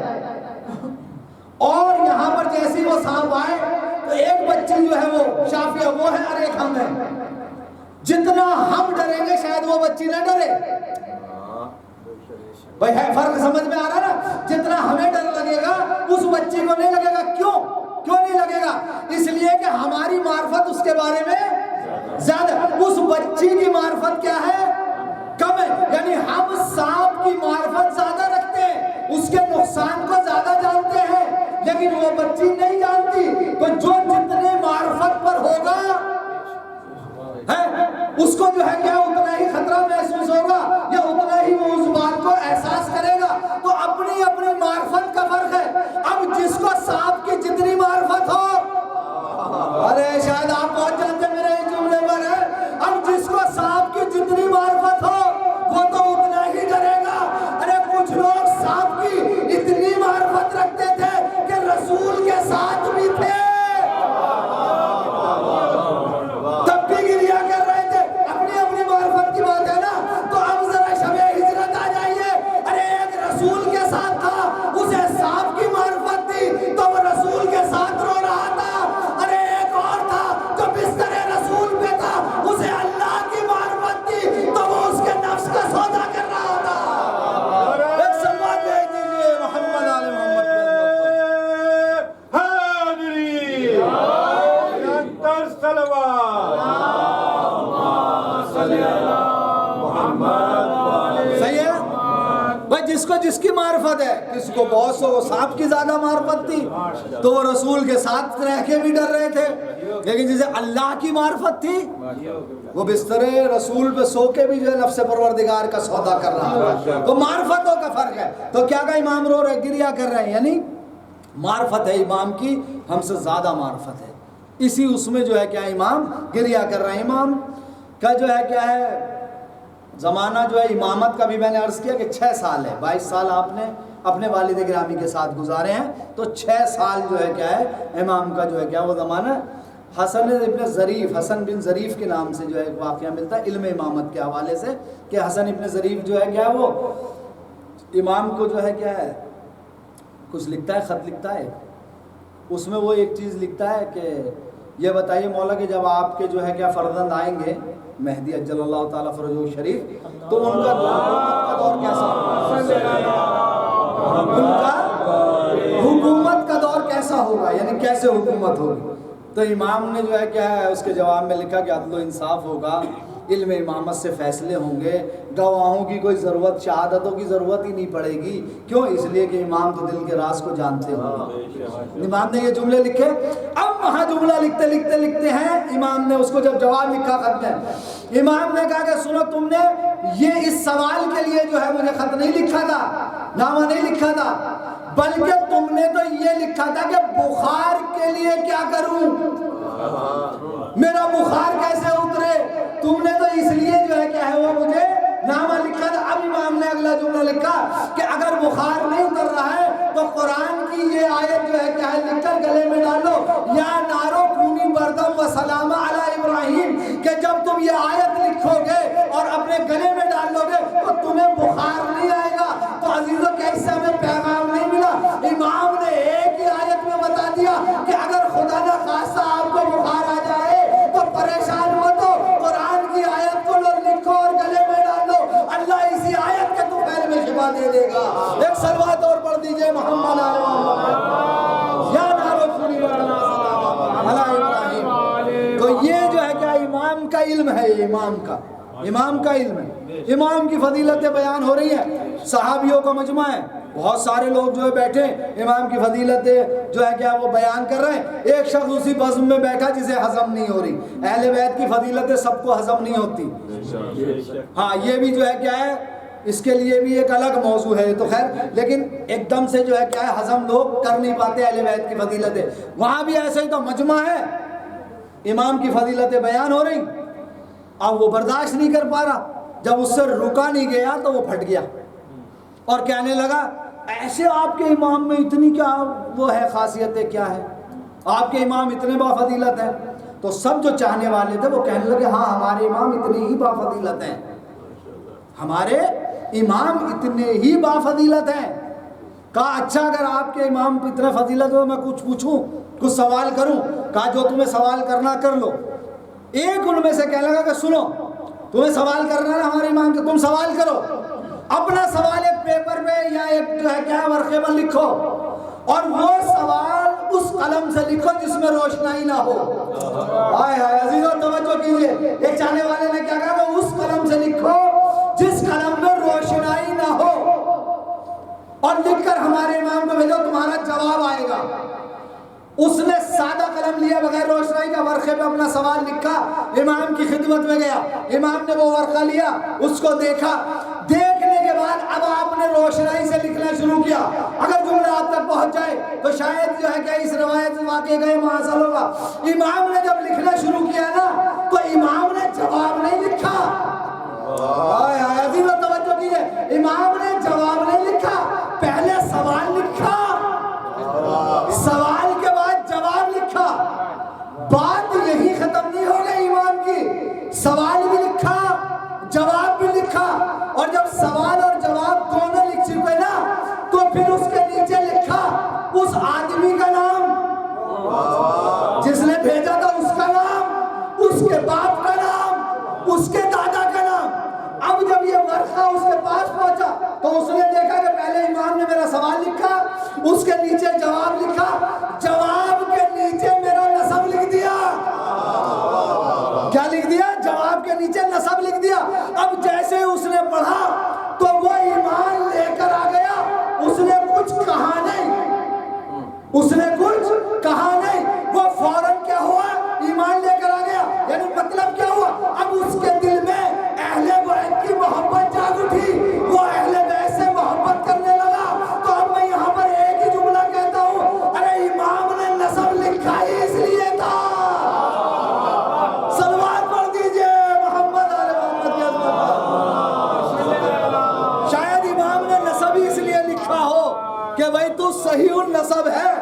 S1: اور یہاں پر جیسی وہ سانپ آئے تو ایک بچی جو ہے وہ شافیہ وہ ہے اور ایک ہم ہیں. جتنا ہم ڈریں گے شاید وہ بچی نہ ڈرے. بھائی ہے فرق سمجھ میں آ رہا نا, جتنا ہمیں ڈر لگے گا اس بچی کو نہیں لگے گا. کیوں نہیں لگے گا؟ اس لیے کہ ہماری معرفت اس کے بارے میں زیادہ, اس بچی کی معرفت کیا ہے کم ہے. یعنی ہم سانپ کی معرفت زیادہ رکھتے ہیں, اس کے نقصان کو زیادہ جانتے ہیں, لیکن وہ بچی نہیں جانتی. تو جو جتنے معرفت پر ہوگا اس کو جو ہے کیا اتنا ہی خطرہ محسوس ہوگا یا اتنا ہی وہ اس بات کو احساس کرے گا. تو اپنی اپنی معرفت کا فرق ہے. اب جس کو سانپ کی جتنی معرفت ہو, ارے شاید آپ پہنچ جاتے میرے اس جملے پر ہے, اب جس کو سانپ کی جتنی معرفت ہو وہ تو اتنا ہی ڈرے گا. ارے کچھ لوگ سانپ کی اتنی معرفت رکھتے تھے کہ رسول کے ساتھ بھی تھے تب بھی گریا کر رہے تھے. اپنی اپنی معرفت کی بات ہے نا. تو اب ذرا شب ہجرت آ جائیے. ارے ایک رسول کے ساتھ تھا, اسے سانپ کی معرفت تھی تو وہ رسول کے ساتھ رو رہا تھا. ارے ایک اور تھا جو بستر رسول پہ تھا, اسے اللہ کی معرفت تھی تو وہ اس کے نفس کا سودا کر رہا تھا. ایک سلوات بھیج دیجیے محمد آل محمد
S2: حاضری انتر صلوات
S1: صحیح ہے بھائی. جس کو جس کی معرفت ہے, کس کو بہت سو سانپ کی زیادہ معرفت تھی تو وہ رسول کے ساتھ رہ کے بھی ڈر رہے تھے, لیکن جسے اللہ کی معرفت تھی وہ بستر رسول پہ سو کے بھی جو ہے نفس پروردگار کا سودا کر رہا ہے. تو معرفتوں کا فرق ہے. تو کیا کہ امام رو رہے گریا کر رہے ہیں, یعنی معرفت ہے امام کی ہم سے زیادہ معرفت ہے, اسی اس میں جو ہے کیا امام گریا کر رہے ہیں. امام کا جو ہے کیا ہے زمانہ جو ہے امامت کا بھی میں نے عرض کیا کہ 6 سال ہے. 22 سال آپ نے اپنے والد گرامی کے ساتھ گزارے ہیں, تو 6 سال جو ہے کیا ہے امام کا جو ہے کیا وہ زمانہ. حسن بن ظریف کے نام سے جو ہے ایک واقعہ ملتا ہے علم امامت کے حوالے سے کہ حسن ابن ظریف جو ہے کیا وہ امام کو جو ہے کیا ہے کچھ لکھتا ہے, خط لکھتا ہے. اس میں وہ ایک چیز لکھتا ہے کہ یہ بتائیے مولا کہ جب آپ کے جو ہے کیا فرزند آئیں گے مہدی اجل اللہ تعالیٰ فرجہ شریف, تو ان کا دور کیسا ہوگا, ان کا حکومت کا دور کیسا ہوگا, یعنی کیسے حکومت ہوگی. تو امام نے جو ہے کیا ہے اس کے جواب میں لکھا کہ عدل و انصاف ہوگا, علم امامت سے فیصلے ہوں گے, گواہوں کی کوئی ضرورت, شہادتوں کی ضرورت ہی نہیں پڑے گی. کیوں؟ اس لیے کہ امام تو دل کے راز کو جانتے ہوں. امام نے یہ جملے لکھے. اب وہاں جملہ لکھتے ہیں امام نے اس کو جب جواب لکھا خط میں, امام نے کہا کہ سنو تم نے یہ اس سوال کے لیے جو ہے مجھے خط نہیں لکھا تھا, نامہ نہیں لکھا تھا, بلکہ تم نے تو یہ لکھا تھا کہ بخار کے لیے کیا کروں, میرا بخار کیسے اترے. تم نے تو اس لیے جو ہے کیا ہے وہ مجھے نامہ لکھا تھا. اب امام نے اگلا جملہ لکھا کہ اگر بخار نہیں اتر رہا ہے تو قرآن کی یہ آیت جو ہے کیا ہے لکھ کر گلے میں ڈالو, یا نارو کونی بردم و سلام علی ابراہیم, کہ جب تم یہ آیت لکھو گے اور اپنے گلے میں ڈال لو گے تو تمہیں بخار نہیں آئے گا. تو عزیزوں کیسے ہمیں پیغام نہیں ملا. امام نے ایک ہی آیت میں بتا دیا کہ اگر خدا نہ خاصہ آپ کو بخار آ جائے تو پریشان مت ہو, قرآن کی آیت کو لکھو اور گلے میں ڈال لو, اللہ اسی آیت کے طفیل میں شفا دے دے گا. ایک صلوات اور پڑھ دیجئے محمد علی محمد یا نارو کونی بردم و سلام علی ابراہیم. تو یہ جو ہے کیا امام کا علم ہے, یہ امام کا علم ہے. امام کی فضیلتیں بیان ہو رہی ہیں, صحابیوں کا مجمع ہے, بہت سارے لوگ جو ہے بیٹھے امام کی فضیلت جو ہے کیا وہ بیان کر رہے ہیں، ایک شخص اسی بزم میں بیٹھا جسے ہضم نہیں ہو رہی۔ اہل بیت کی فضیلتیں سب کو ہضم نہیں ہوتی۔ ہاں یہ بھی جو ہے کیا ہے، اس کے لیے بھی ایک الگ موضوع ہے تو خیر، لیکن ایک دم سے جو ہے کیا ہے ہضم لوگ کر نہیں پاتے اہل بیت کی فضیلتیں۔ وہاں بھی ایسے ہی تو مجمع ہے، امام کی فضیلتیں بیان ہو رہی، اب وہ برداشت نہیں کر پا رہا، جب اس سے رکا نہیں گیا تو وہ پھٹ گیا اور کہنے لگا ایسے آپ کے امام میں اتنی کیا وہ ہے، خاصیتیں کیا ہے، آپ کے امام اتنے بافضیلت ہیں۔ تو سب جو چاہنے والے تھے وہ کہنے لگے ہاں ہمارے امام اتنے ہی بافضیلت ہیں، ہمارے امام اتنے ہی بافضیلت ہیں۔ کہا اچھا اگر آپ کے امام اتنے فضیلت ہو میں کچھ پوچھوں، کچھ سوال کروں؟ کہا جو تمہیں سوال کرنا کر لو۔ ایک ان میں سے کہنے لگا کہ سنو تمہیں سوال کرنا ہے ہمارے امام کے، تم سوال کرو، اپنا سوال ایک پیپر پہ یا ایک جو ہے کیا ورقے پر لکھو، اور وہ سوال اس قلم سے لکھو جس میں روشنائی نہ ہو۔ ہائے ہائے عزیزو توجہ کیجئے، ایک چاہنے والے نے کیا کہا کہ اس قلم سے لکھو جس قلم میں روشنائی نہ ہو، اور لکھ کر ہمارے امام کو بھیجو، تمہارا جواب آئے گا۔ اس نے سادہ قلم لیا بغیر روشنائی کا، ورقے پہ اپنا سوال لکھا، امام کی خدمت میں گیا، امام نے وہ ورقہ لیا، اس کو دیکھا، دیکھنے کے بعد اب آپ نے روشنائی سے لکھنا شروع کیا۔ اگر جملہ آپ تک پہنچ جائے تو شاید جو ہے کہ اس روایت واقعے کا یہ حاصل ہوگا۔ امام نے جب لکھنا شروع کیا نا تو امام نے جواب نہیں لکھا، عزیزو توجہ کیجئے، امام نے جواب نہیں لکھا، پہلے سوال لکھا، سوال کے بعد جواب لکھا۔ بات یہی ختم نہیں ہو گئی امام کی، سوال بھی لکھا جواب بھی لکھا، اور جب سوال اور جواب دونوں لکھ چکے نا تو پھر اس کے نیچے لکھا اس آدمی کا نام، جس نے بھیجا تھا اس کا نام، اس کے باپ کا نام، اس کے دادا کا نام۔ اب جب یہ ورقہ اس کے پاس پہنچا تو اس نے دیکھا کہ پہلے امام نے میرا سوال لکھا، اس کے نیچے جواب لکھا، جواب کے نیچے میرا نسب لکھ دیا۔ کیا لکھ دیا؟ جواب کے نیچے نسب لکھ دیا۔ اب جیسے اس نے پڑھا تو وہ ایمان لے کر آ گیا، اس نے کچھ کہا نہیں، اس نے کچھ کہا نہیں، وہ فوراً کیا ہوا؟ ایمان لے کر آ گیا۔ یعنی مطلب کیا ہوا؟ اب اس کے دل میں اہل بیت کی محبت جاگ اٹھی، وہ اہل بیت سے محبت کرنے لگا۔ تو اب میں یہاں پر ایک ہی جملہ کہتا ہوں، ارے امام نے نسب لکھا ہی اس لیے تھا۔ صلوات پڑھ دیجئے محمد آل محمد کی عظمت۔ شاید امام نے نسب ہی اس لیے لکھا ہو کہ بھائی تو صحیح النسب ہے،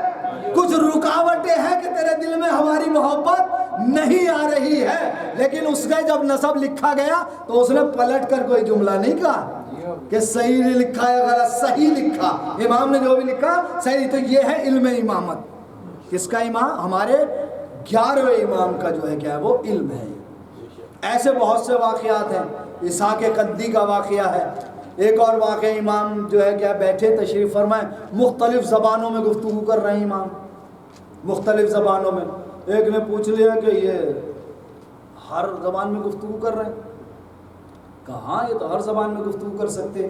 S1: کچھ رکاوٹیں ہیں کہ تیرے دل میں ہماری محبت نہیں آ رہی ہے۔ لیکن اس نے جب نسب لکھا گیا تو اس نے پلٹ کر کوئی جملہ نہیں کہا کہ صحیح نہیں لکھا ہے غلط، صحیح لکھا، امام نے جو بھی لکھا صحیح۔ تو یہ ہے علم امامت۔ کس کا امام؟ ہمارے 11ویں امام کا جو ہے کیا ہے وہ علم ہے۔ ایسے بہت سے واقعات ہیں، اسحاق قدی کا واقعہ ہے۔ ایک اور واقعہ، امام جو ہے کیا بیٹھے تشریف فرمائے، مختلف زبانوں میں گفتگو کر رہے ہیں امام، مختلف زبانوں میں۔ ایک نے پوچھ لیا کہ یہ ہر زبان میں گفتگو کر رہے ہیں؟ کہا ہاں یہ تو ہر زبان میں گفتگو کر سکتے،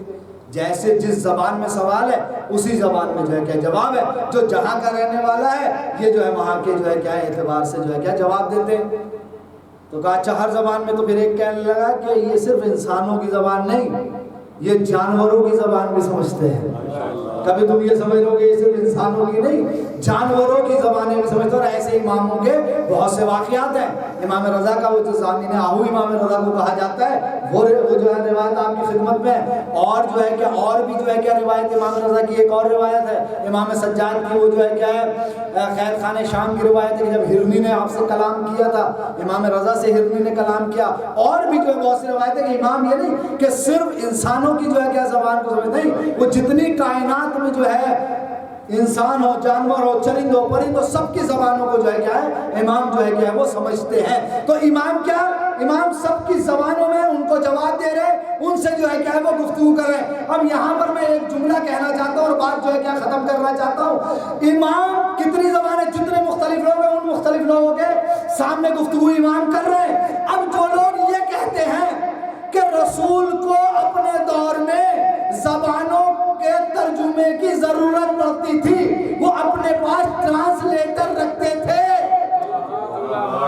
S1: جیسے جس زبان میں سوال ہے اسی زبان میں جو ہے کیا جواب ہے، جو جہاں کا رہنے والا ہے یہ جو ہے وہاں کے جو ہے کیا اعتبار سے جو ہے کیا جواب دیتے ہیں۔ تو کہا اچھا ہر زبان میں؟ تو پھر ایک کہنے لگا کہ یہ صرف انسانوں کی زبان نہیں، یہ جانوروں کی زبان بھی سمجھتے ہیں۔ کبھی تم یہ سمجھ لو کہ یہ صرف انسانوں کی نہیں، جانوروں کی زبانیں بھی سمجھتے ہیں۔ اور ایسے اماموں کے بہت سے واقعات ہیں۔ امام رضا کا وہ جو زامن آہو امام رضا کو کہا جاتا ہے، وہ جو ہے روایت آپ کی خدمت میں ہے۔ اور جو ہے کہ اور بھی جو ہے کیا روایت امام رضا کی ایک اور روایت ہے، امام سجاد کی، وہ جو ہے کیا ہے خیر خان شام کی روایت ہے کہ جب ہرنی نے آپ سے کلام کیا تھا، امام رضا سے ہرنی نے کلام کیا۔ اور بھی جو ہے بہت سی روایت ہے کہ امام یہ نہیں کہ صرف انسانوں کی جو ہے کیا زبان کو سمجھتے ہیں، وہ جتنی کائنات میں جو ہے انسان ہو، جانور ہو، چرند ہو، پرند ہو، سب کی زبانوں کو جو ہے کیا ہے امام جو ہے کیا ہے وہ سمجھتے ہیں۔ تو امام کیا؟ امام سب کی زبانوں میں ان کو جواب دے رہے، ان سے جو ہے کیا ہے وہ گفتگو کر رہے۔ اب یہاں پر میں ایک جملہ کہنا چاہتا ہوں اور بات جو ہے کیا ختم کرنا چاہتا ہوں۔ امام کتنی زبانیں، جتنے مختلف لوگ ہیں ان مختلف لوگوں کے سامنے گفتگو امام کر رہے ہیں۔ اب جو لوگ یہ کہتے ہیں کہ رسول کو اپنے دور میں زبانوں کے ترجمے ترجمے کی ضرورت پڑتی تھی وہ اپنے پاس ٹرانسلیٹر رکھتے تھے.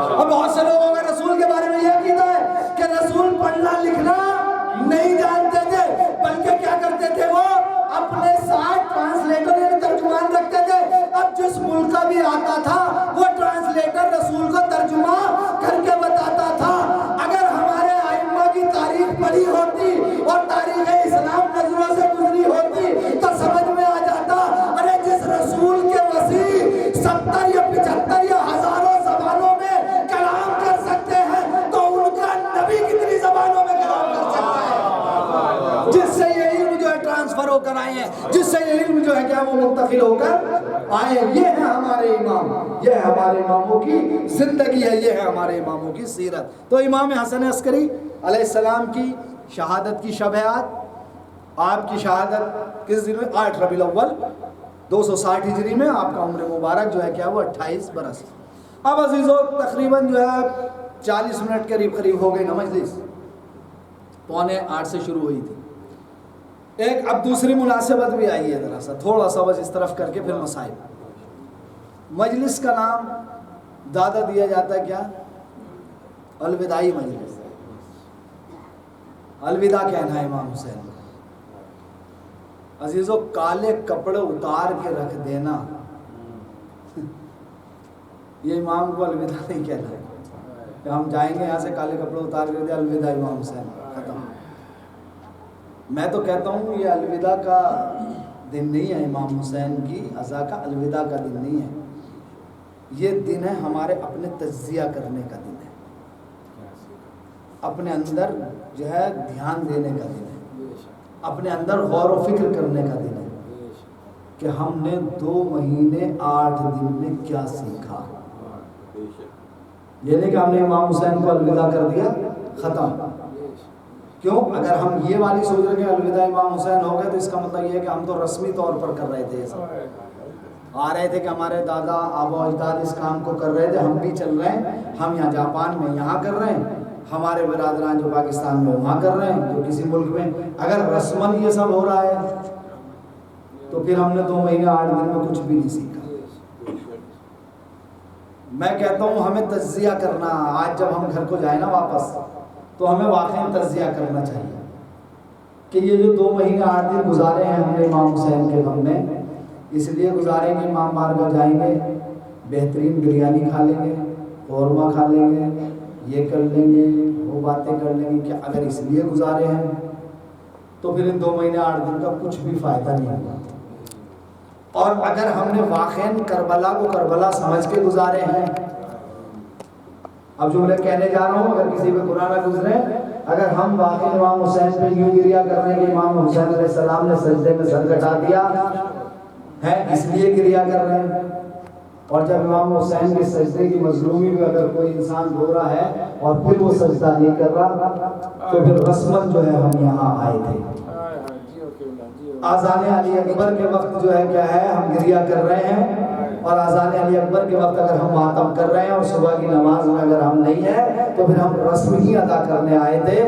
S1: اب بہت سے لوگوں کا رسول کے بارے میں یہ عقیدہ ہے کہ رسول پڑھنا لکھنا نہیں جانتے تھے, بلکہ کیا کرتے تھے وہ اپنے ساتھ ٹرانسلیٹر یعنی ترجمان رکھتے تھے. اب جس ملک کا بھی آتا تھا وہ ٹرانسلیٹر رسول کو ترجمہ کر کے بتاتا تھا. اگر ہمارے ائمہ کی تاریخ پڑھی ہوتی اور تاریخ اسلام نظروں سے گزری ہوتی تو سمجھ میں آ جاتا ارے جس رسول کے وسیع 70 یا 75 یا ہزاروں زبانوں میں کلام کر سکتے ہیں تو ان کا نبی کتنی زبانوں میں کلام کر سکتا ہے, جس سے یہ علم جو ہے ٹرانسفر ہو کر آئے ہیں, جس سے یہ علم جو ہے کیا وہ منتقل ہو کر آئے. یہ ہے ہمارے امام, یہ ہے ہمارے اماموں کی زندگی ہے, یہ ہے ہمارے اماموں کی سیرت. تو امام حسن عسکری علیہ السلام کی شہادت کی شب ہے آج. آپ کی شہادت کس دن میں؟ 8 ربیع الاول 260 ہجری میں. آپ کا عمر مبارک جو ہے کیا وہ 28 برس. اب عزیزو تقریباً جو ہے 40 منٹ قریب ہو گئی نا مجلس, 7:45 سے شروع ہوئی تھی. ایک اب دوسری مناسبت بھی آئی ہے, ذرا سا تھوڑا سا بس اس طرف کر کے پھر مسائل. مجلس کا نام دادا دیا جاتا ہے کیا؟ الوداعی مجلس. الوداع کہنا ہے امام حسین کو. عزیزو کالے کپڑے اتار کے رکھ دینا یہ امام کو الوداع نہیں کہنا ہے کہ ہم جائیں گے یہاں سے کالے کپڑے اتار کے دے الوداع امام حسین ختم. میں تو کہتا ہوں یہ الوداع کا دن نہیں ہے, امام حسین کی عزا کا الوداع کا دن نہیں ہے. یہ دن ہے ہمارے اپنے تجزیہ کرنے کا دن ہے, اپنے اندر جو ہے دھیان دینے کا دن ہے, اپنے اندر غور و فکر کرنے کا دن ہے کہ ہم نے 2 مہینے 8 دن میں کیا سیکھا. یہ نہیں کہ ہم نے امام حسین کو الوداع کر دیا ختم. کیوں؟ اگر ہم یہ والی سوچ رہے کہ الوداع امام حسین ہو گئے تو اس کا مطلب یہ ہے کہ ہم تو رسمی طور پر کر رہے تھے, آ رہے تھے کہ ہمارے دادا آبا و اجداد اس کام کو کر رہے تھے, ہم بھی چل رہے ہیں. ہم یہاں جاپان میں یہاں کر رہے ہیں, ہمارے برادران جو پاکستان میں وہاں کر رہے ہیں, جو کسی ملک میں. اگر رسمن یہ سب ہو رہا ہے تو پھر ہم نے 2 مہینے 8 دن میں کچھ بھی نہیں سیکھا. میں کہتا ہوں ہمیں تجزیہ کرنا, آج جب ہم گھر کو جائیں نا واپس تو ہمیں واقعی تجزیہ کرنا چاہیے کہ یہ جو 2 مہینے 8 دن گزارے ہیں ہم نے امام حسین کے غم میں, اس لیے گزاریں گے امام بارگاہ جائیں گے, بہترین بریانی کھا لیں گے, قورمہ کھا لیں گے, یہ کر لیں گے, وہ باتیں کر لیں گے. کہ اگر اس لیے گزارے ہیں تو پھر ان 2 مہینے 8 دن کا کچھ بھی فائدہ نہیں ہوگا. اور اگر ہم نے واقعاً کربلا کو کربلا سمجھ کے گزارے ہیں, اب جو میں کہنے جا رہا ہوں اگر کسی پہ برا نہ گزرے, اگر ہم واقعی امام حسین پہ یوں گریا کر رہے ہیں کہ امام حسین علیہ السلام نے سجدے میں سر کٹا دیا ہے اس لیے گریا کر رہے ہیں, اور جب امام حسین کے سجدے کی مظلومی میں اگر کوئی انسان رو رہا ہے اور پھر وہ سجدہ نہیں کر رہا تو پھر رسمن جو ہے ہم یہاں آئے تھے. آذان علی اکبر کے وقت جو ہے کیا ہے ہم گریا کر رہے ہیں, اور آذان علی اکبر کے وقت اگر ہم ماتم کر رہے ہیں اور صبح کی نماز میں اگر ہم نہیں ہیں تو پھر ہم رسم ہی ادا کرنے آئے تھے,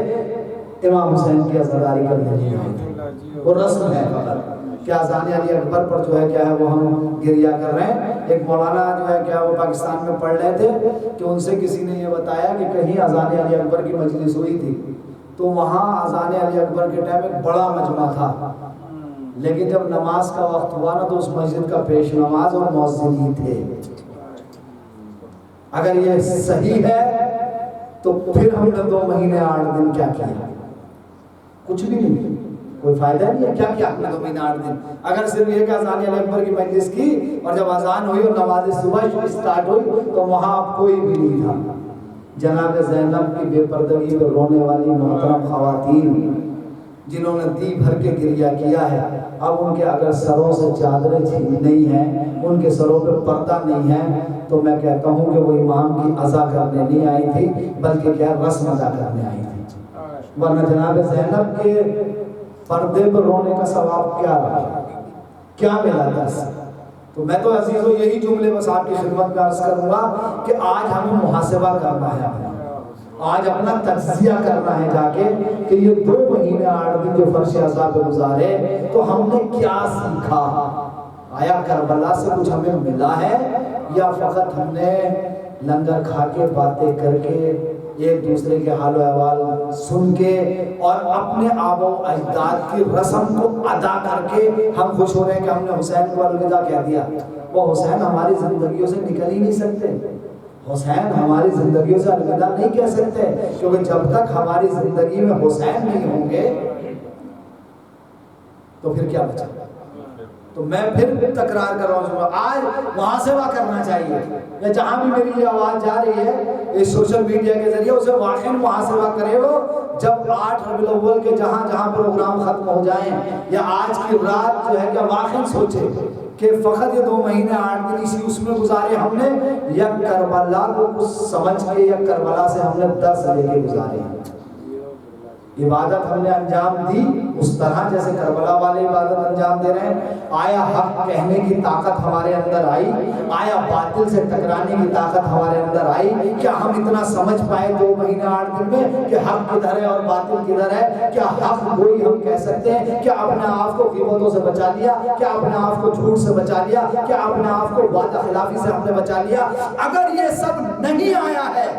S1: امام حسین کی عزاداری کرنے نہیں آئے تھے. وہ رسم ہے فقط کہ آذان علی اکبر پر جو ہے کیا ہے وہ ہم گریا کر رہے ہیں. ایک مولانا جو ہے کیا وہ پاکستان میں پڑھ رہے تھے کہ ان سے کسی نے یہ بتایا کہ کہیں آذان علی اکبر کی مجلس ہوئی تھی تو وہاں آذان علی اکبر کے ٹائم ایک بڑا مجمع تھا, لیکن جب نماز کا وقت ہوا نا تو اس مسجد کا پیش نماز اور مؤذن ہی تھے. اگر یہ صحیح ہے تو پھر ہم نے 2 مہینے 8 دن کیا کیا؟ کچھ بھی نہیں, کوئی فائدہ نہیں ہے. کیا کیا ہم نے 2 مہینے 8 دن؟ اگر صرف یہ کہ آذان علی اکبر کی مجلس کی اور جب اذان ہوئی اور نماز صبح اسٹارٹ ہوئی تو وہاں اب کوئی بھی نہیں تھا. جناب زینب کی بے پردگی پر رونے والی محترم خواتین جنہوں نے دی بھر کے گریا کیا ہے, اب ان کے اگر سروں سے چادریں نہیں ہیں, ان کے سروں پہ پردہ نہیں ہے, تو میں کہتا ہوں کہ وہ امام کی عزا کرنے نہیں آئی تھی بلکہ کیا رسم ادا کرنے آئی تھی. ورنہ جناب زینب کے پردے پر رونے کا ثواب کیا رہا, کیا ملا درس؟ تو میں تو عزیزو یہی جملے بس آپ کی خدمت میں عرض کروں گا کہ آج ہمیں محاسبہ کرنا ہے. آج اپنا تجزیہ کرنا ہے جا کے کہ یہ 2 مہینے 8 دن جو فرش عذاب پہ گزارے تو ہم نے کیا سیکھا؟ آیا کربلا سے کچھ ہمیں ملا ہے یا فقط ہم نے لنگر کھا کے باتیں کر کے ایک دوسرے کے حال و احوال سن کے اور اپنے آبا و اجداد کی رسم کو ادا کر کے ہم خوش ہو رہے ہیں کہ ہم نے حسین کو الوداع کہہ دیا؟ وہ حسین ہماری زندگیوں سے نکل ہی نہیں سکتے، حسین ہماری زندگیوں سے الوداع نہیں کہہ سکتے، کیونکہ جب تک ہماری زندگی میں حسین نہیں ہوں گے تو پھر کیا بچا؟ تو میں پھر تکرار کر رہا ہوں، آج محاسبہ کرنا چاہیے، یا جہاں بھی میری یہ آواز جا رہی ہے اس سوشل میڈیا کے ذریعے اسے واقعی محاسبہ کرے وہ جب 8 ربیع الاول کے جہاں جہاں پروگرام ختم ہو جائیں یا آج کی رات جو ہے کہ واقعی سوچے کہ فقط یہ 2 مہینے 8 دن اسی اس میں گزارے ہم نے یا کربلا کو کچھ سمجھ کے یا کربلا سے ہم نے درس لے کے گزارے، عبادت ہم نے انجام دی اس طرح جیسے کربلا والے عبادت انجام دے رہے ہیں؟ آیا حق کہنے کی طاقت ہمارے اندر آئی؟ آیا باطل سے ٹکرانے کی طاقت ہمارے اندر آئی؟ کیا ہم اتنا سمجھ پائے 2 مہینے 8 دن میں کہ حق کدھر ہے اور باطل کدھر ہے؟ کیا حق گوئی ہم کہہ سکتے ہیں؟ کیا اپنے آپ کو غیبتوں سے بچا لیا؟ کیا اپنے آپ کو جھوٹ سے بچا لیا؟ کیا اپنے آپ کو وعدہ خلافی سے ہم نے بچا لیا؟ اگر یہ سب نہیں آیا ہے،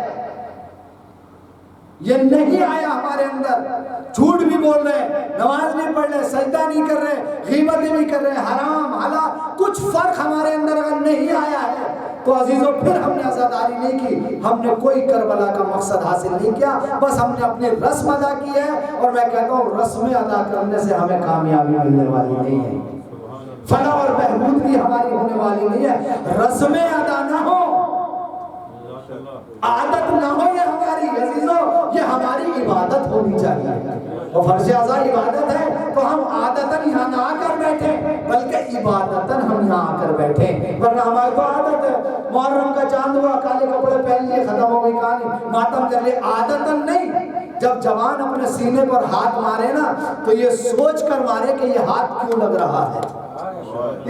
S1: یہ نہیں آیا ہمارے اندر، جھوٹ بھی بول رہے، نماز نہیں پڑھ رہے، سجدہ نہیں کر رہے، غیبتیں نہیں کر رہے، حرام حلال کچھ فرق ہمارے اندر اگر نہیں آیا ہے تو عزیزوں پھر ہم نے عزاداری نہیں کی، ہم نے کوئی کربلا کا مقصد حاصل نہیں کیا، بس ہم نے اپنی رسم ادا کی ہے، اور میں کہتا ہوں رسمیں ادا کرنے سے ہمیں کامیابی ملنے والی نہیں ہے، فلاح اور بہبود بھی ہماری ہونے والی نہیں ہے۔ رسمیں ادا نہ ہو، عادت نہ ہو یہ ہماری، عزیزوں یہ ہماری عبادت ہونی چاہیے، اور فرض اعضاء عبادت ہے تو ہم عادتاً یہاں نہ آ کر بیٹھے بلکہ عبادتاً ہم یہاں آ کر بیٹھے، ورنہ ہماری تو عادت ہے محرم کا چاند ہوا کالے کپڑے پہن لیے ختم ہو گئی کہانی، ماتم کر لیے، عادتاً نہیں۔ جب جوان اپنے سینے پر ہاتھ مارے نا تو یہ سوچ کر مارے کہ یہ ہاتھ کیوں لگ رہا ہے،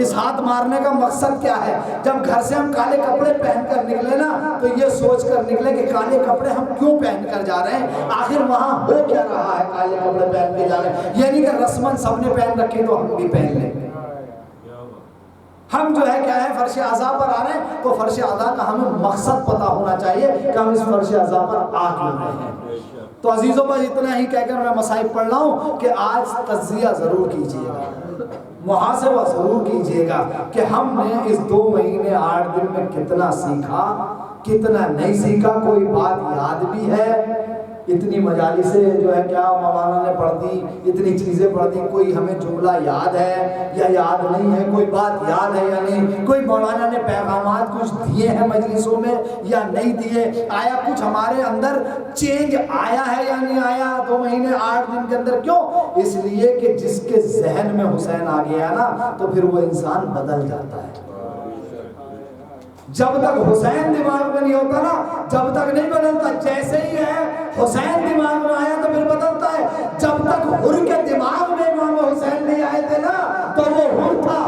S1: اس ہاتھ مارنے کا مقصد کیا ہے۔ جب گھر سے ہم کالے کپڑے پہن کر نکلے نا تو یہ سوچ کر نکلے کہ کالے کپڑے ہم کیوں پہن کر جا رہے ہیں، آخر وہاں ہو کیا رہا ہے کالے کپڑے پہن کے جا رہے ہیں، یعنی کہ رسماً سب نے پہن رکھے تو ہم بھی پہن لیں۔ ہم جو ہے کیا ہے فرش اعضاء پر آ رہے ہیں تو فرش اعضاء کا ہمیں مقصد پتا ہونا چاہیے کہ ہم اس فرش اعضاء پر آ کیوں رہے ہیں۔ تو عزیزوں پر اتنا ہی کہہ کر میں مصائب پڑھ رہا ہوں کہ آج تجزیہ ضرور کیجیے گا، محاسبہ ضرور کیجیے گا کہ ہم نے اس 2 مہینے 8 دن میں کتنا سیکھا، کتنا نہیں سیکھا، کوئی بات یاد بھی ہے۔ اتنی مجالسیں جو ہے کیا مولانا نے پڑھ دی، اتنی چیزیں پڑھ دی، کوئی ہمیں جملہ یاد ہے یا یاد نہیں ہے، کوئی بات یاد ہے یا نہیں، کوئی مولانا نے پیغامات کچھ دیے ہیں مجلسوں میں یا نہیں دیے، آیا کچھ ہمارے اندر چینج آیا ہے یا نہیں آیا 2 مہینے 8 دن کے اندر؟ کیوں؟ اس لیے کہ جس کے ذہن میں حسین آ گیا نا تو پھر وہ انسان بدل جاتا ہے۔ جب تک حسین دماغ میں نہیں ہوتا نا جب تک نہیں بدلتا، جیسے ہی ہے حسین دماغ میں آیا تو پھر بدلتا ہے۔ جب تک حر کے دماغ میں امام حسین نہیں آئے تھے نا تو وہ حر تھا،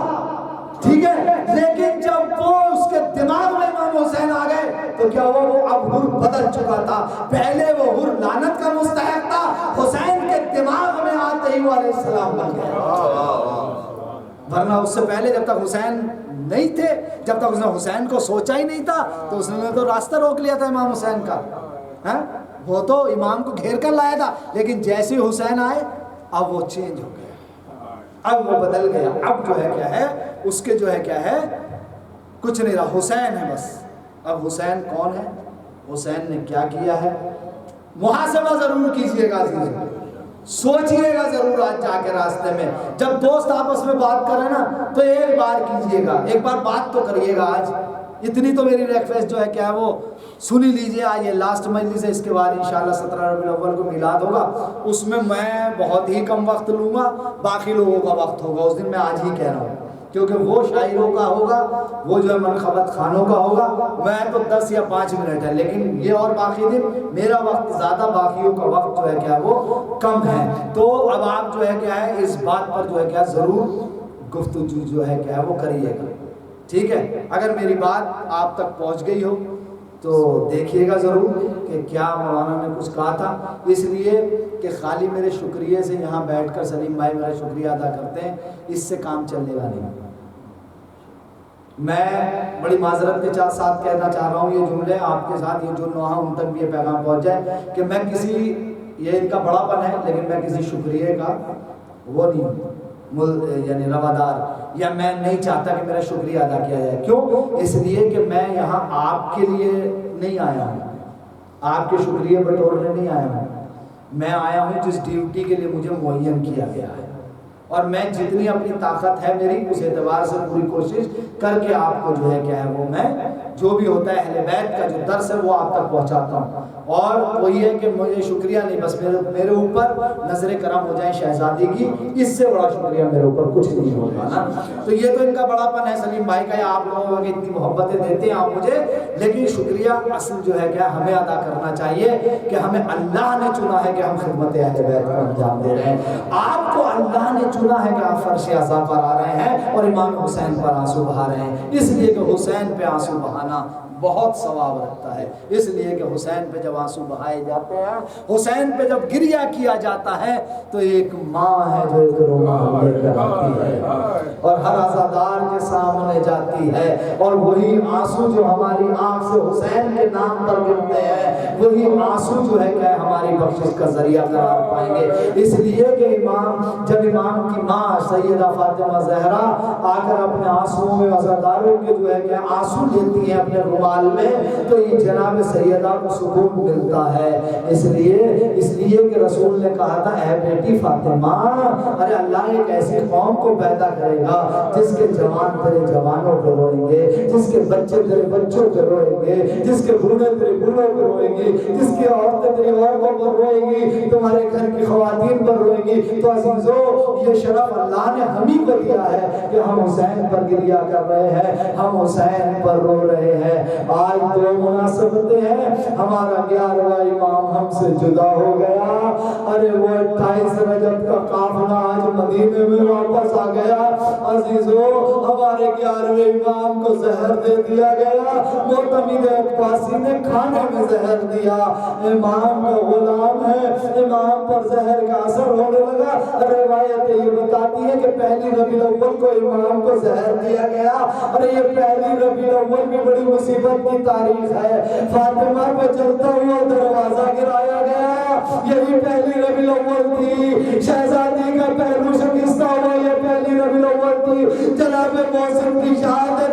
S1: ٹھیک ہے، لیکن جب وہ اس کے دماغ میں امام حسین آ گئے تو کیا ہوا، وہ اب حر بدل چکا تھا۔ پہلے وہ حر لعنت کا مستحق تھا، حسین کے دماغ میں آتے ہی وہ علیہ السلام بن گیا، ورنہ اس سے پہلے جب تک حسین نہیں تھے، جب تک اس نے حسین کو سوچا ہی نہیں تھا تو اس نے تو راستہ روک لیا تھا امام حسین کا، وہ تو امام کو گھیر کر لایا تھا، لیکن جیسے حسین آئے اب وہ چینج ہو گیا، اب وہ بدل گیا، اب جو ہے کیا ہے اس کے جو ہے کیا ہے کچھ نہیں رہا، حسین ہے بس۔ اب حسین کون ہے، حسین نے کیا کیا ہے، محاسبہ ضرور کیجئے گا عزیزوں، سوچئے گا ضرور آج جا کے راستے میں، جب دوست آپس میں بات کریں نا تو ایک بار کیجئے گا، ایک بار بات تو کریے گا۔ آج اتنی تو میری ریکویسٹ جو ہے کیا ہے وہ سنی لیجئے، آج یہ لاسٹ مجلس ہے، اس کے بعد انشاءاللہ 17 ربیع الاول کو میلاد ہوگا، اس میں میں بہت ہی کم وقت لوں گا، باقی لوگوں کا وقت ہوگا، اس دن میں آج ہی کہہ رہا ہوں، کیونکہ وہ شاعروں کا ہوگا، وہ جو ہے منقبت خانوں کا ہوگا، میں تو 10 یا 5 منٹ ہے، لیکن یہ اور باقی دن میرا وقت زیادہ، باقیوں کا وقت جو ہے کیا وہ کم ہے۔ تو اب آپ جو ہے کیا ہے اس بات پر جو ہے کیا ضرور گفتگو جو ہے کیا وہ کریے گا، ٹھیک ہے۔ اگر میری بات آپ تک پہنچ گئی ہو تو دیکھیے گا ضرور کہ کیا مولانا نے کچھ کہا تھا، اس لیے کہ خالی میرے شکریہ سے یہاں بیٹھ کر سلیم بھائی میرا شکریہ ادا کرتے ہیں، اس سے کام چلنے والا نہیں۔ میں بڑی معذرت کے ساتھ کہنا چاہ رہا ہوں یہ جملے آپ کے ساتھ، یہ جو نوحہ ان تک بھی یہ پیغام پہنچ جائے کہ میں کسی، یہ ان کا بڑا پن ہے لیکن میں کسی شکریہ کا وہ نہیں یعنی روادار، یا میں نہیں چاہتا کہ میرا شکریہ ادا کیا جائے۔ کیوں؟ اس لیے کہ میں یہاں آپ کے لیے نہیں آیا ہوں، آپ کے شکریہ بٹورنے نہیں آیا ہوں، میں آیا ہوں جس ڈیوٹی کے لیے مجھے معین کیا گیا ہے، اور میں جتنی اپنی طاقت ہے میری اس اعتبار سے پوری کوشش کر کے آپ کو جو ہے کیا ہے وہ میں جو بھی ہوتا ہے اہل بیت کا جو درس ہے وہ آپ تک پہنچاتا ہوں۔ اور وہ یہ ہے کہ مجھے شکریہ نہیں، بس میرے اوپر نظر کرم ہو جائے شہزادی کی، اس سے بڑا شکریہ میرے اوپر کچھ نہیں ہوگا نا۔ تو یہ تو ان کا بڑا پن ہے سلیم بھائی کا، آپ لوگوں کی اتنی محبتیں دیتے ہیں آپ مجھے، لیکن شکریہ اصل جو ہے کیا ہمیں ادا کرنا چاہیے کہ ہمیں اللہ نے چنا ہے کہ ہم خدمت اہل بیت کو انجام دے رہے ہیں۔ آپ کو اللہ نے چنا ہے کہ آپ فرش عزا پر آ رہے ہیں اور امام حسین پر آنسو بہا رہے ہیں، اس لیے کہ حسین پہ آنسو بہانا بہت ثواب رکھتا ہے، اس لیے کہ حسین پہ جب آنسو بہائے جاتے ہیں، حسین پہ جب گریہ کیا جاتا ہے تو ایک ماں ہے جو ایک رومال لے کر آتی ہے اور ہر عزادار کے سامنے جاتی ہے، اور وہی آنسو جو ہماری آنکھ سے حسین کے نام پر گرتے ہیں وہی آنسو جو ہے کہ ہماری بخشش کا ذریعہ قرار پائیں گے۔ اس لیے کہ جب امام کی ماں سیدہ فاطمہ زہرا آ کر اپنے آنسوؤں میں عزاداروں کے جو ہے کہ آنسو لیتی ہیں اپنے رومال میں، تو یہ جناب سیدہ کو سکون ملتا ہے۔ اس لیے کہ رسول نے کہا تھا اے بیٹی فاطمہ، ارے اللہ ایک ایسی قوم کو پیدا کرے گا جس کے جوان تیرے جوانوں پہ روئیں گے، جس کے بچے تیرے بچوں پہ روئیں گے، جس کے بوڑھے تیرے بوڑھوں پہ روئیں گے، جس کی عورتیں تیری عورتوں پر روئیں گی، تمہارے گھر کی خواتین پر روئیں گی۔ تو عزیزو یہ شرف اللہ نے ہم ہی کو دیا ہے کہ ہم حسین پر گریہ کر رہے ہیں، ہم حسین پر رو رہے ہیں۔ آج دو مناسبتیں ہیں، ہمارا 11واں امام ہم سے جدا ہو گیا، ارے وہ 28 رجب کا قافلہ آج مدینے میں واپس آ گیا۔ عزیزو ہمارے 11ویں امام کو زہر دے دیا گیا، معتمد عباسی نے کھانے میں زہر دیا، امام کا غلام ہے، امام پر زہر کا اثر ہونے لگا۔ روایت یہ بتاتی ہے کہ پہلی ربیع الاول کو امام کو زہر دیا گیا، اور یہ پہلی ربیع الاول بھی بڑی مصیبت کی تاریخ ہے۔ فاطمہ پہ چلتا ہوا دروازہ گرایا گیا، یہی پہلی ربیع الاول تھی۔ شہزادی کا پہلو شکستہ ہوا، یہ پہلی ربیع الاول تھی۔ جناب محسن کی شہادت